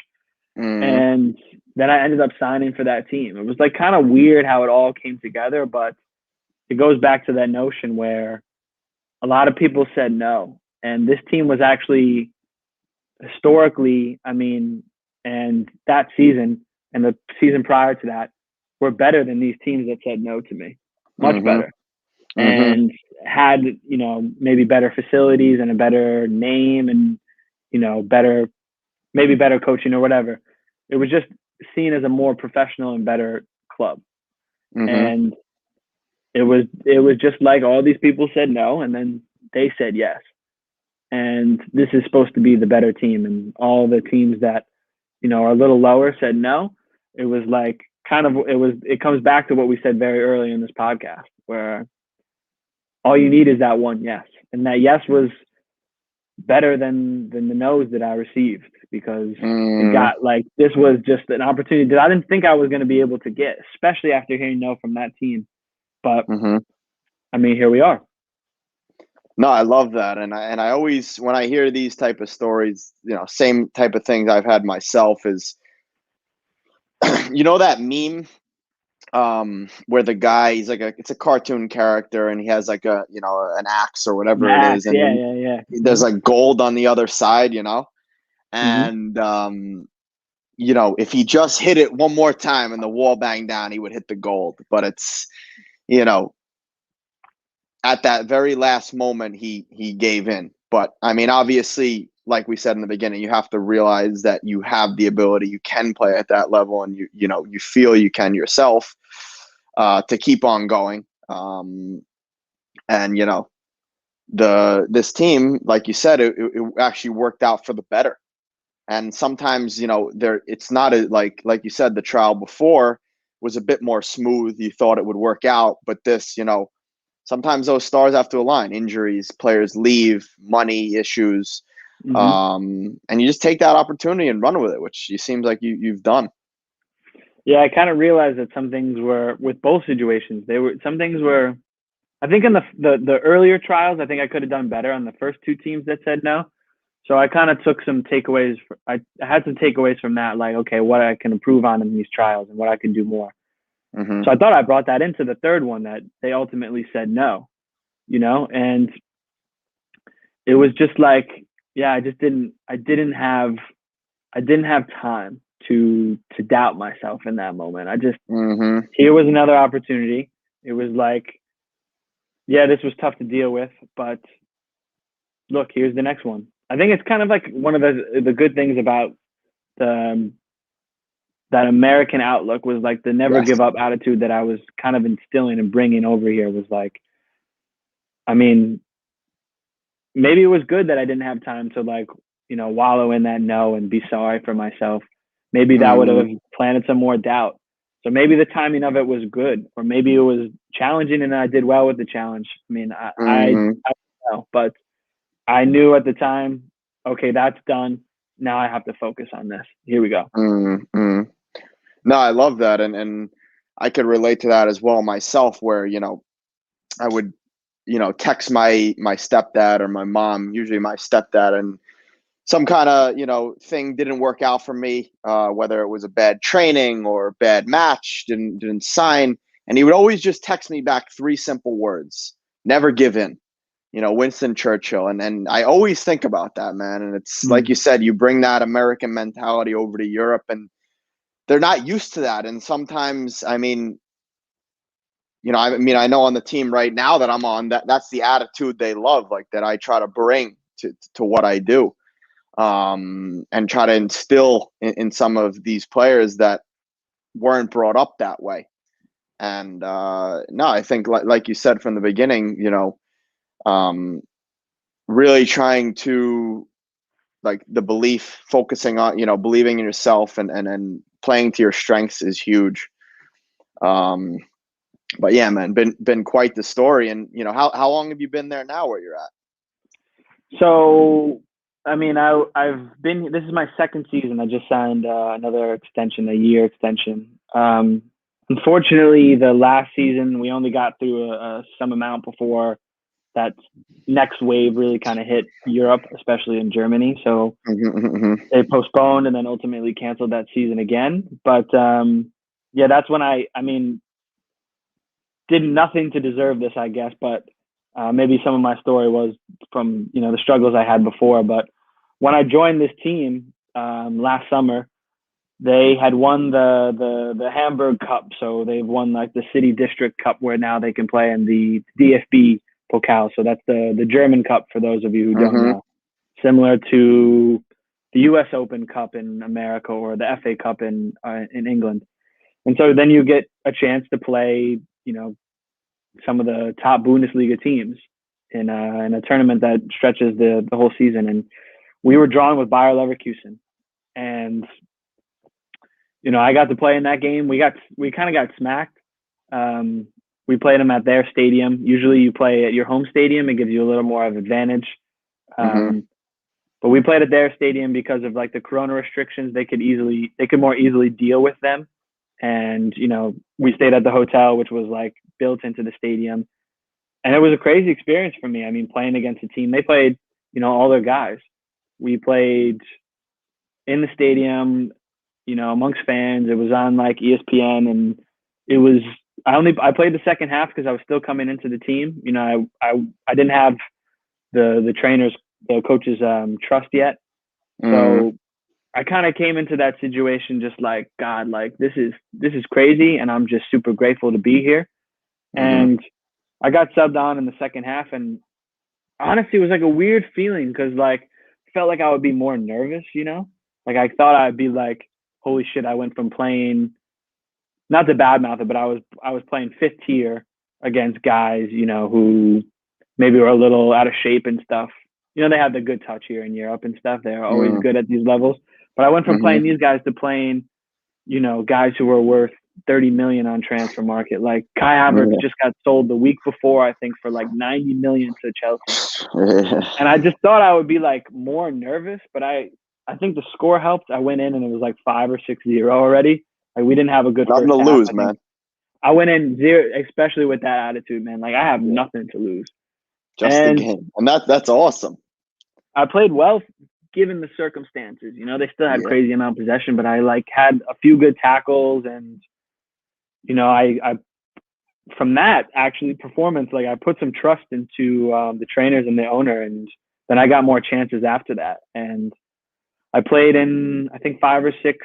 And then I ended up signing for that team. It was like kind of weird how it all came together, but it goes back to that notion where a lot of people said no. And this team was actually historically, I mean, and that season and the season prior to that were better than these teams that said no to me. Much better. And had, you know, maybe better facilities and a better name and, you know, maybe better coaching or whatever. It was just seen as a more professional and better club. And it was just like all these people said no, and then they said yes. And this is supposed to be the better team. And all the teams that, you know, are a little lower said no. It was like it comes back to what we said very early in this podcast, where all you need is that one yes. And that yes was better than the no's that I received, because it Mm, got like, this was just an opportunity that I didn't think I was going to be able to get, especially after hearing no from that team. But mhm. I mean, here we are. No, I love that, and I always, when I hear these type of stories, same type of things I've had myself is, that meme, where the guy, he's like it's a cartoon character, and he has like a, an axe or whatever it Max, is, and yeah, then yeah, yeah. there's like gold on the other side, Mm-hmm. and if he just hit it one more time and the wall banged down, he would hit the gold. But it's, you know, at that very last moment, he gave in. But I mean, obviously, like we said in the beginning, you have to realize that you have the ability, you can play at that level, and you feel you can yourself, to keep on going. And this team, like you said, it actually worked out for the better. And sometimes, it's not like you said, the trial before was a bit more smooth. You thought it would work out, but this, sometimes those stars have to align. Injuries, players leave, money issues, Mm-hmm. and you just take that opportunity and run with it, which it seems like you've done. Yeah, I kind of realized that some things were, with both situations, some things were, I think in the earlier trials, I think I could have done better on the first two teams that said no. So I kind of took some takeaways. I had some takeaways from that, like, okay, what I can improve on in these trials and what I can do more. Mm-hmm. So I thought I brought that into the third one, that they ultimately said no, and it was just like, yeah, I didn't have time to doubt myself in that moment. Mm-hmm. Here was another opportunity. It was like, yeah, this was tough to deal with, but look, here's the next one. I think it's kind of like one of the good things about the that American outlook, was like the never Yes. give up attitude that I was kind of instilling and bringing over here. Was like, I mean, maybe it was good that I didn't have time to, like, wallow in that no and be sorry for myself. Maybe that would Mm-hmm. have planted some more doubt. So maybe the timing of it was good, or maybe it was challenging and I did well with the challenge. I mean, I Mm-hmm. don't know, but I knew at the time, okay, that's done. Now I have to focus on this. Here we go. Mm-hmm. No, I love that, and I could relate to that as well myself, where I would text my stepdad or my mom, usually my stepdad, and some kind of thing didn't work out for me, whether it was a bad training or a bad match, didn't sign, and he would always just text me back three simple words: never give in. Winston Churchill. And I always think about that, man. And it's like you Mm. said, you bring that American mentality over to Europe, and they're not used to that. And sometimes, I know on the team right now that I'm on, that's the attitude they love, like that I try to bring to what I do, and try to instill in some of these players that weren't brought up that way. And no, I think like you said from the beginning, um, really trying to, like, the belief, focusing on believing in yourself, and playing to your strengths is huge. Um, but yeah, man, been quite the story. And how long have you been there now, where you're at? So, I mean, I've been. This is my second season. I just signed another extension, a year extension. Unfortunately, the last season we only got through some amount before that next wave really kind of hit Europe, especially in Germany. So Mm-hmm. they postponed and then ultimately canceled that season again. But yeah, that's when I mean, did nothing to deserve this, I guess. But maybe some of my story was from the struggles I had before. But when I joined this team last summer, they had won the Hamburg Cup, so they've won like the City District Cup, where now they can play in the DFB Pokal. So that's the German Cup, for those of you who don't Mm-hmm. know, similar to the U.S. Open Cup in America, or the FA Cup in England. And so then you get a chance to play, some of the top Bundesliga teams in a tournament that stretches the whole season. And we were drawn with Bayer Leverkusen, and I got to play in that game. We kind of got smacked. We played them at their stadium. Usually, you play at your home stadium; it gives you a little more of advantage. Mm-hmm. but we played at their stadium because of like the corona restrictions. They could more easily deal with them. And, we stayed at the hotel, which was like built into the stadium. And it was a crazy experience for me. I mean, playing against a team, they played, all their guys. We played in the stadium, amongst fans. It was on like ESPN, and it was, I played the second half because I was still coming into the team. I didn't have the coach's trust yet. So I kind of came into that situation just like, God, like this is crazy, and I'm just super grateful to be here. And I got subbed on in the second half, and honestly, it was like a weird feeling because like felt like I would be more nervous, like I thought I'd be like, holy shit, I went from playing, not to badmouth it, but I was playing fifth tier against guys, who maybe were a little out of shape and stuff. They have the good touch here in Europe and stuff. They're always good at these levels. But I went from playing these guys to playing, guys who were worth 30 million on transfer market. Like Kai Havertz just got sold the week before, I think, for like 90 million to Chelsea. And I just thought I would be like more nervous, but I think the score helped. I went in and it was like 5 or 6-0 already. Like we didn't have a good nothing first to half. lose, man. I went in 0, especially with that attitude, man. Like I have nothing to lose. Just the game. And that's awesome. I played well given the circumstances. They still had crazy amount of possession, but I like had a few good tackles, and I from that actually performance, like I put some trust into the trainers and the owner, and then I got more chances after that. And I played in I think 5 or 6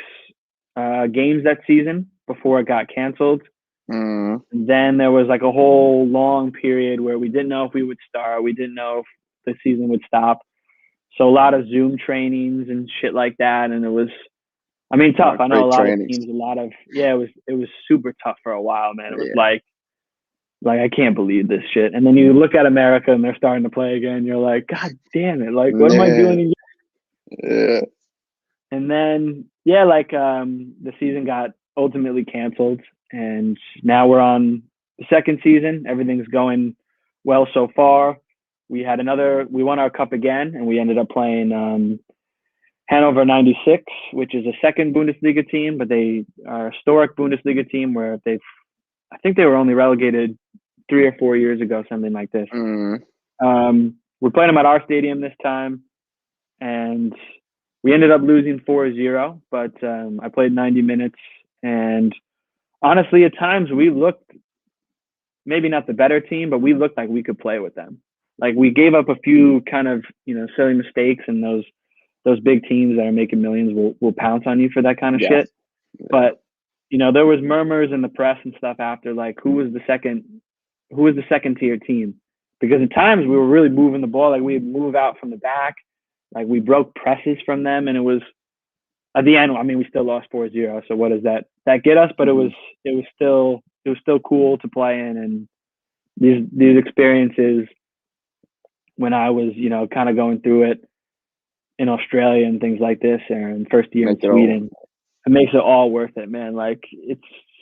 games that season before it got canceled. And then there was like a whole long period where we didn't know if we would start. We didn't know if the season would stop. So a lot of Zoom trainings and shit like that. And it was, tough. I know a lot of teams, it was super tough for a while, man. It was like I can't believe this shit. And then you look at America and they're starting to play again. You're like, God damn it. Like, what am I doing again? Yeah. And then, the season got ultimately canceled. And now we're on the second season. Everything's going well so far. We won our cup again, and we ended up playing Hannover 96, which is a second Bundesliga team, but they are a historic Bundesliga team where I think they were only relegated 3 or 4 years ago, something like this. We're playing them at our stadium this time, and we ended up losing 4-0, but I played 90 minutes, and honestly, at times we looked maybe not the better team, but we looked like we could play with them. Like we gave up a few kind of, silly mistakes, and those big teams that are making millions will pounce on you for that kind of shit. Yeah. But, there was murmurs in the press and stuff after, like, who was the second tier team? Because at times we were really moving the ball. Like we'd move out from the back, like we broke presses from them. And it was at the end, we still lost 4-0. So what does that get us? But it was still cool to play in. And these experiences, when I was, kind of going through it in Australia and things like this, and first year in Sweden, it makes it all worth it, man. Like it's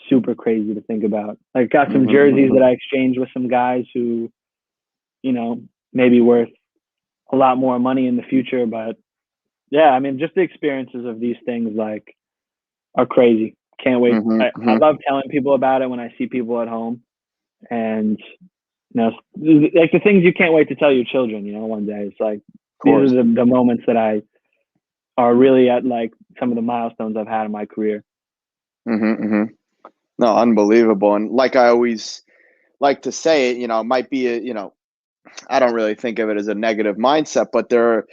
super crazy to think about. Like got some jerseys that I exchanged with some guys who, maybe worth a lot more money in the future. But yeah, just the experiences of these things like are crazy. Can't wait. I love telling people about it when I see people at home, and like the things you can't wait to tell your children, one day. It's like these are the moments that are really at like some of the milestones I've had in my career. No, unbelievable. And like I always like to say, it might be I don't really think of it as a negative mindset, but there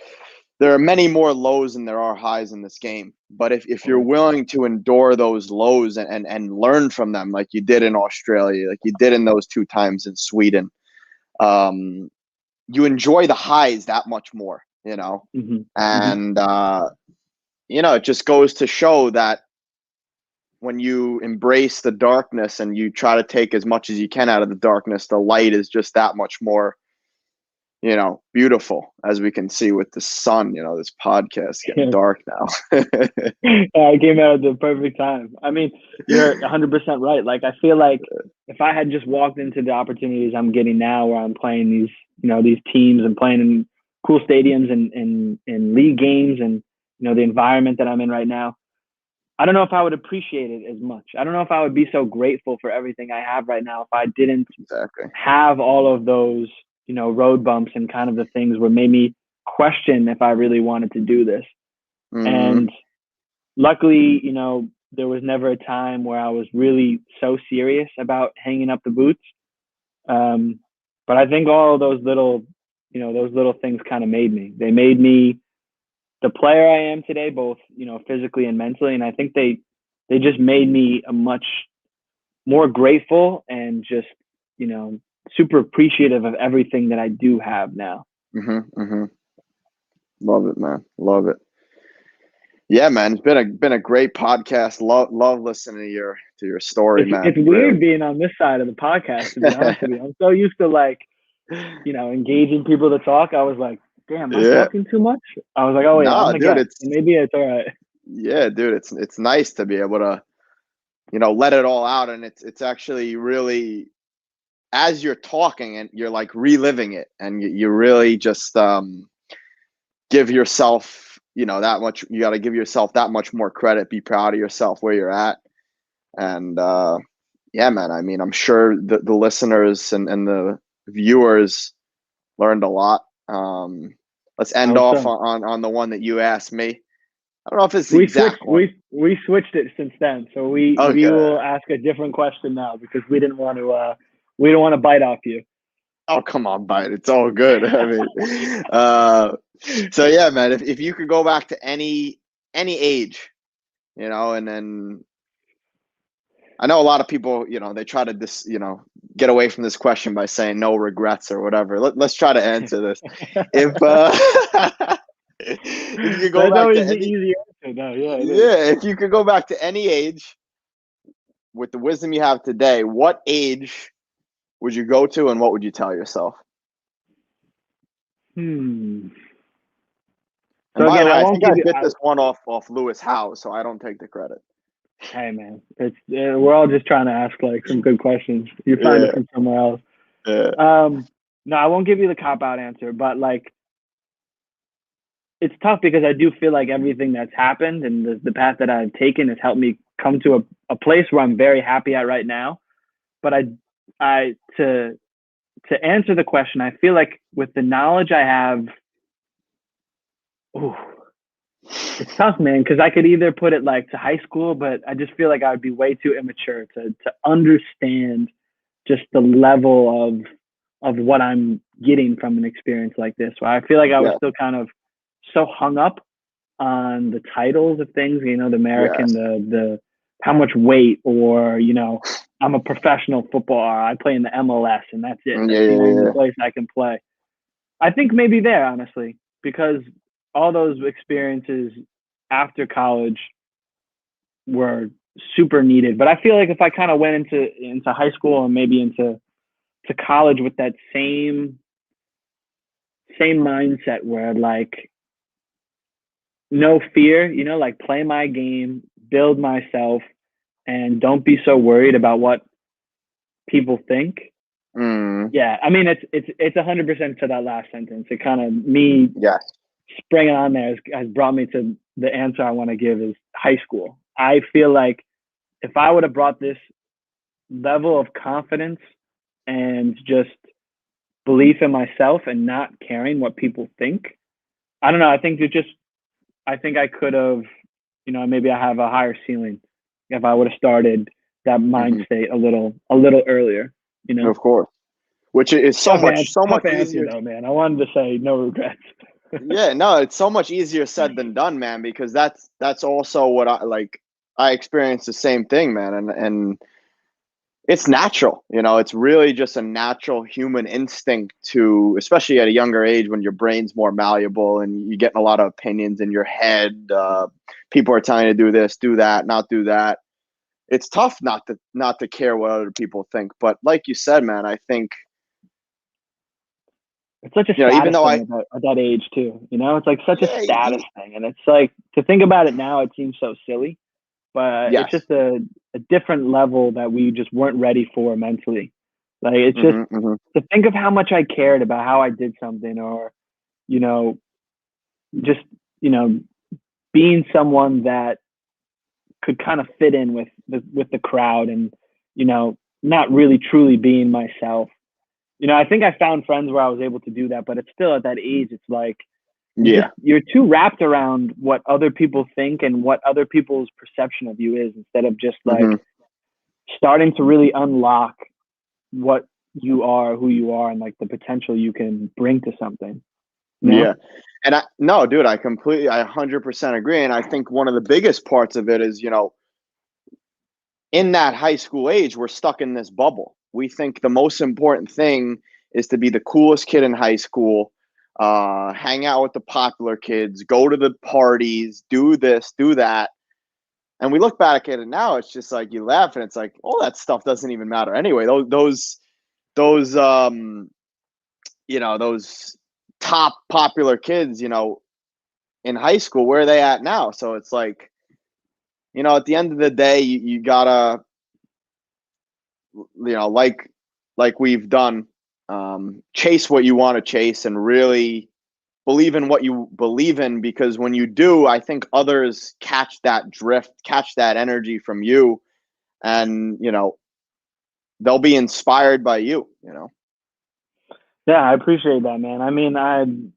are many more lows than there are highs in this game. But if you're willing to endure those lows and learn from them, like you did in Australia, like you did in those 2 times in Sweden, you enjoy the highs that much more, and, it just goes to show that when you embrace the darkness and you try to take as much as you can out of the darkness, the light is just that much more, beautiful, as we can see with the sun. This podcast getting dark now. I came out at the perfect time. You're 100% right. Like, I feel like if I had just walked into the opportunities I'm getting now, where I'm playing these, these teams and playing in cool stadiums and league games and, the environment that I'm in right now, I don't know if I would appreciate it as much. I don't know if I would be so grateful for everything I have right now if I didn't have all of those, road bumps and kind of the things where made me question if I really wanted to do this. Mm-hmm. And luckily, there was never a time where I was really so serious about hanging up the boots. But I think all of those little things kind of made me. They made me the player I am today, both, physically and mentally. And I think they just made me a much more grateful and just, super appreciative of everything that I do have now. Mm-hmm, mm-hmm. Love it, man. Love it. Yeah, man. It's been a great podcast. Love listening to your story, man. It's weird being on this side of the podcast, to be honest with you. I'm so used to engaging people to talk. I was like, damn, am I talking too much? I was like, oh yeah, I'm the guest. Maybe it's all right. Yeah, dude, it's nice to be able to, let it all out, and it's actually really, as you're talking and you're like reliving it, and you really just give yourself, that much. You got to give yourself that much more credit. Be proud of yourself where you're at, and yeah, man. I mean, I'm sure the listeners and the viewers learned a lot. Let's end off on the one that you asked me. I don't know if it's the exact one. We switched it since then, so we will ask a different question now because we didn't want to bite off you. Oh, come on, bite. It's all good. I mean, so yeah, man. If you could go back to any age, and then I know a lot of people, they try to get away from this question by saying no regrets or whatever. Let's try to answer this. If you could go back to any easy answer, no, if you could go back to any age with the wisdom you have today, what age would you go to, and what would you tell yourself? So again, I think I bit this one off Lewis Howe, so I don't take the credit. Hey man, we're all just trying to ask some good questions. You find it from somewhere else. Yeah. No, I won't give you the cop-out answer, but it's tough because I do feel like everything that's happened and the path that I've taken has helped me come to a place where I'm very happy at right now. But to answer the question, I feel like with the knowledge I have, it's tough, man, because I could either put it to high school, but I just feel like I would be way too immature to understand just the level of what I'm getting from an experience like this. So I feel like I was still kind of so hung up on the titles of things, the American, the how much weight, or I'm a professional footballer. I play in the MLS, and that's it. That's the only place I can play. I think maybe there, honestly, because all those experiences after college were super needed. But I feel like if I kind of went into high school or maybe into college with that same mindset where no fear, play my game, build myself, and don't be so worried about what people think. Yeah, I mean, it's 100% to that last sentence. It kind of me springing on there has brought me to the answer I want to give is high school. I feel like if I would have brought this level of confidence and just belief in myself and not caring what people think, I don't know. I think I could have, maybe I have a higher ceiling if I would have started that mind state a little earlier, Of course. Which is so much easier though, man. I wanted to say no regrets. Yeah, no, it's so much easier said than done, man, because that's also what I experienced the same thing, man. And it's natural, it's really just a natural human instinct to, especially at a younger age when your brain's more malleable and you're getting a lot of opinions in your head. People are telling you to do this, do that, not do that. It's tough not to care what other people think. But like you said, man, I think it's such a status even though thing at that age too. It's such a status thing, and it's to think about it now, it seems so silly, but it's just a different level that we just weren't ready for mentally. It's just to think of how much I cared about how I did something, or you know, just, being someone that could kind of fit in with the crowd and, not really truly being myself. I think I found friends where I was able to do that, but it's still at that age, it's like you're too wrapped around what other people think and what other people's perception of you is, instead of just like starting to really unlock what you are, who you are, and like the potential you can bring to something. Yeah. And I 100% agree. And I think one of the biggest parts of it is, in that high school age, we're stuck in this bubble. We think the most important thing is to be the coolest kid in high school, hang out with the popular kids, go to the parties, do this, do that. And we look back at it now, it's just like you laugh and it's like, all that stuff doesn't even matter anyway. Those top popular kids, in high school, where are they at now? So it's like, at the end of the day, you gotta, like we've done, chase what you want to chase and really believe in what you believe in, because when you do, I think others catch that drift, catch that energy from you, and they'll be inspired by you. Yeah, I appreciate that, man. I mean, I'm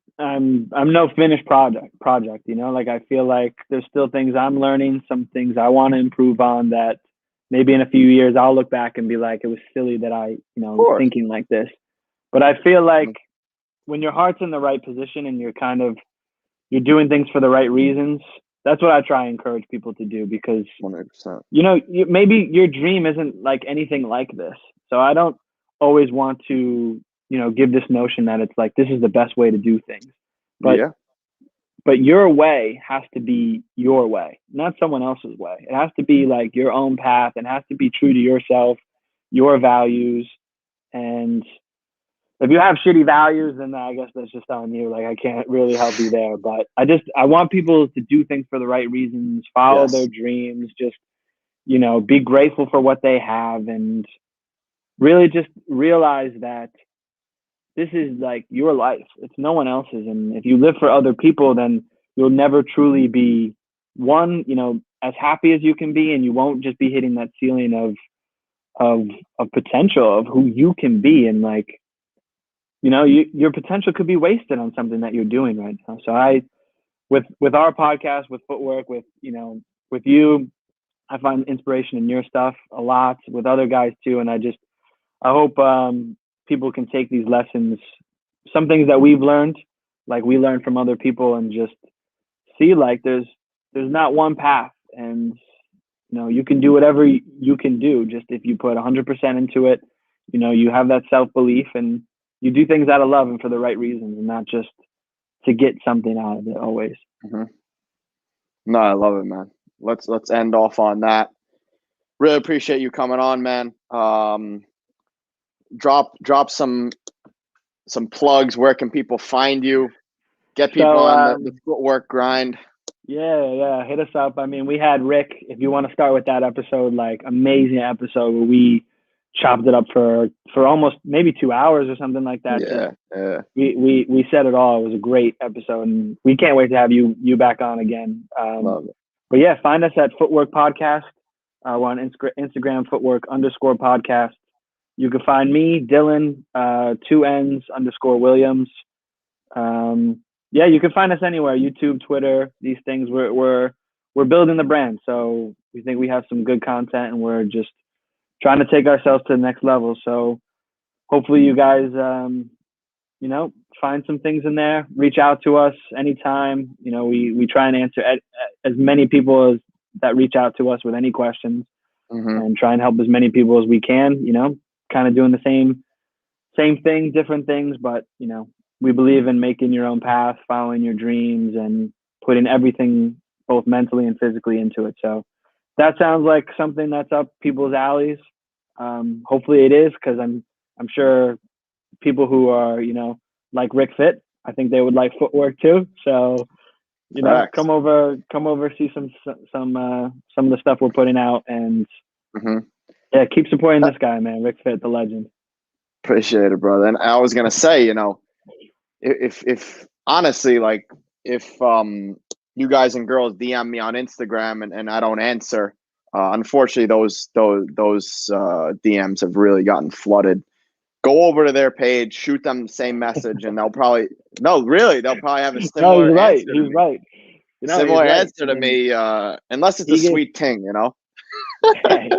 no finished project. Like I feel like there's still things I'm learning, some things I want to improve on, that maybe in a few years I'll look back and be like, it was silly that I, was thinking like this. But I feel like when your heart's in the right position and you're doing things for the right reasons, that's what I try and encourage people to do, because 100%. Maybe your dream isn't like anything like this. So I don't always want to, give this notion that it's like, this is the best way to do things. But your way has to be your way, not someone else's way. It has to be like your own path, and has to be true to yourself, your values. And if you have shitty values, then I guess that's just on you. Like I can't really help you there. But I want people to do things for the right reasons, follow their dreams, just, be grateful for what they have, and really just realize that this is like your life. It's no one else's. And if you live for other people, then you'll never truly be as happy as you can be. And you won't just be hitting that ceiling of potential of who you can be. And like, your potential could be wasted on something that you're doing right now. So with our podcast, with Footwork, with you, I find inspiration in your stuff a lot, with other guys too. And I hope, people can take these lessons, some things that we've learned, like we learned from other people, and just see like there's not one path, and you can do whatever you can do, just if you put 100% into it. You have that self-belief, and you do things out of love and for the right reasons, and not just to get something out of it always. No, I love it, man. Let's end off on that. Really appreciate you coming on, man. Drop some plugs. Where can people find you? Get people on the Footwork grind. Yeah. Hit us up. I mean, we had Rick, if you want to start with that episode, like amazing episode where we chopped it up for almost maybe 2 hours or something like that. Yeah. We said it all. It was a great episode, and we can't wait to have you back on again. Love it. But yeah, find us at Footwork Podcast. We're on Instagram, Footwork_podcast. You can find me, Dylan, 2Ns _Williams. You can find us anywhere, YouTube, Twitter, these things. We're building the brand. So we think we have some good content, and we're just trying to take ourselves to the next level. So hopefully you guys, find some things in there, reach out to us anytime. We try and answer as many people as that reach out to us with any questions, and try and help as many people as we can, kind of doing the same thing, different things, but we believe in making your own path, following your dreams, and putting everything both mentally and physically into it. So that sounds like something that's up people's alleys. Hopefully it is, because I'm sure people who are like Rick Fit, I think they would like Footwork too. So come over, see some of the stuff we're putting out, and keep supporting this guy, man. Rick Fit, the legend. Appreciate it, brother. And I was gonna say, if honestly, like if you guys and girls DM me on Instagram and I don't answer, unfortunately those DMs have really gotten flooded. Go over to their page, shoot them the same message, and they'll probably have a No, similar he's right. answer to He's me. right. No, he's Similar right. answer I to mean, me, unless it's a he gets, sweet ting, you know. hey,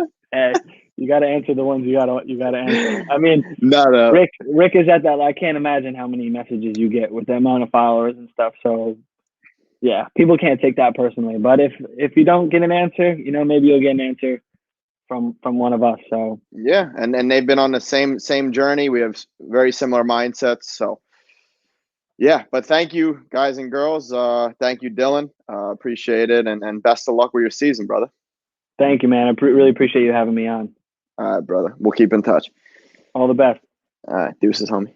you got to answer the ones you got to answer. I mean, No. Rick is at that. I can't imagine how many messages you get with the amount of followers and stuff. So yeah, people can't take that personally. But if you don't get an answer, you know, maybe you'll get an answer from one of us. So Yeah, and they've been on the same journey. We have very similar mindsets. So yeah, but thank you guys and girls. Thank you, Dylan. Appreciate it, and best of luck with your season, brother. thank you, man. I really appreciate you having me on. All right, brother. We'll keep in touch. All the best. All right, deuces, homie.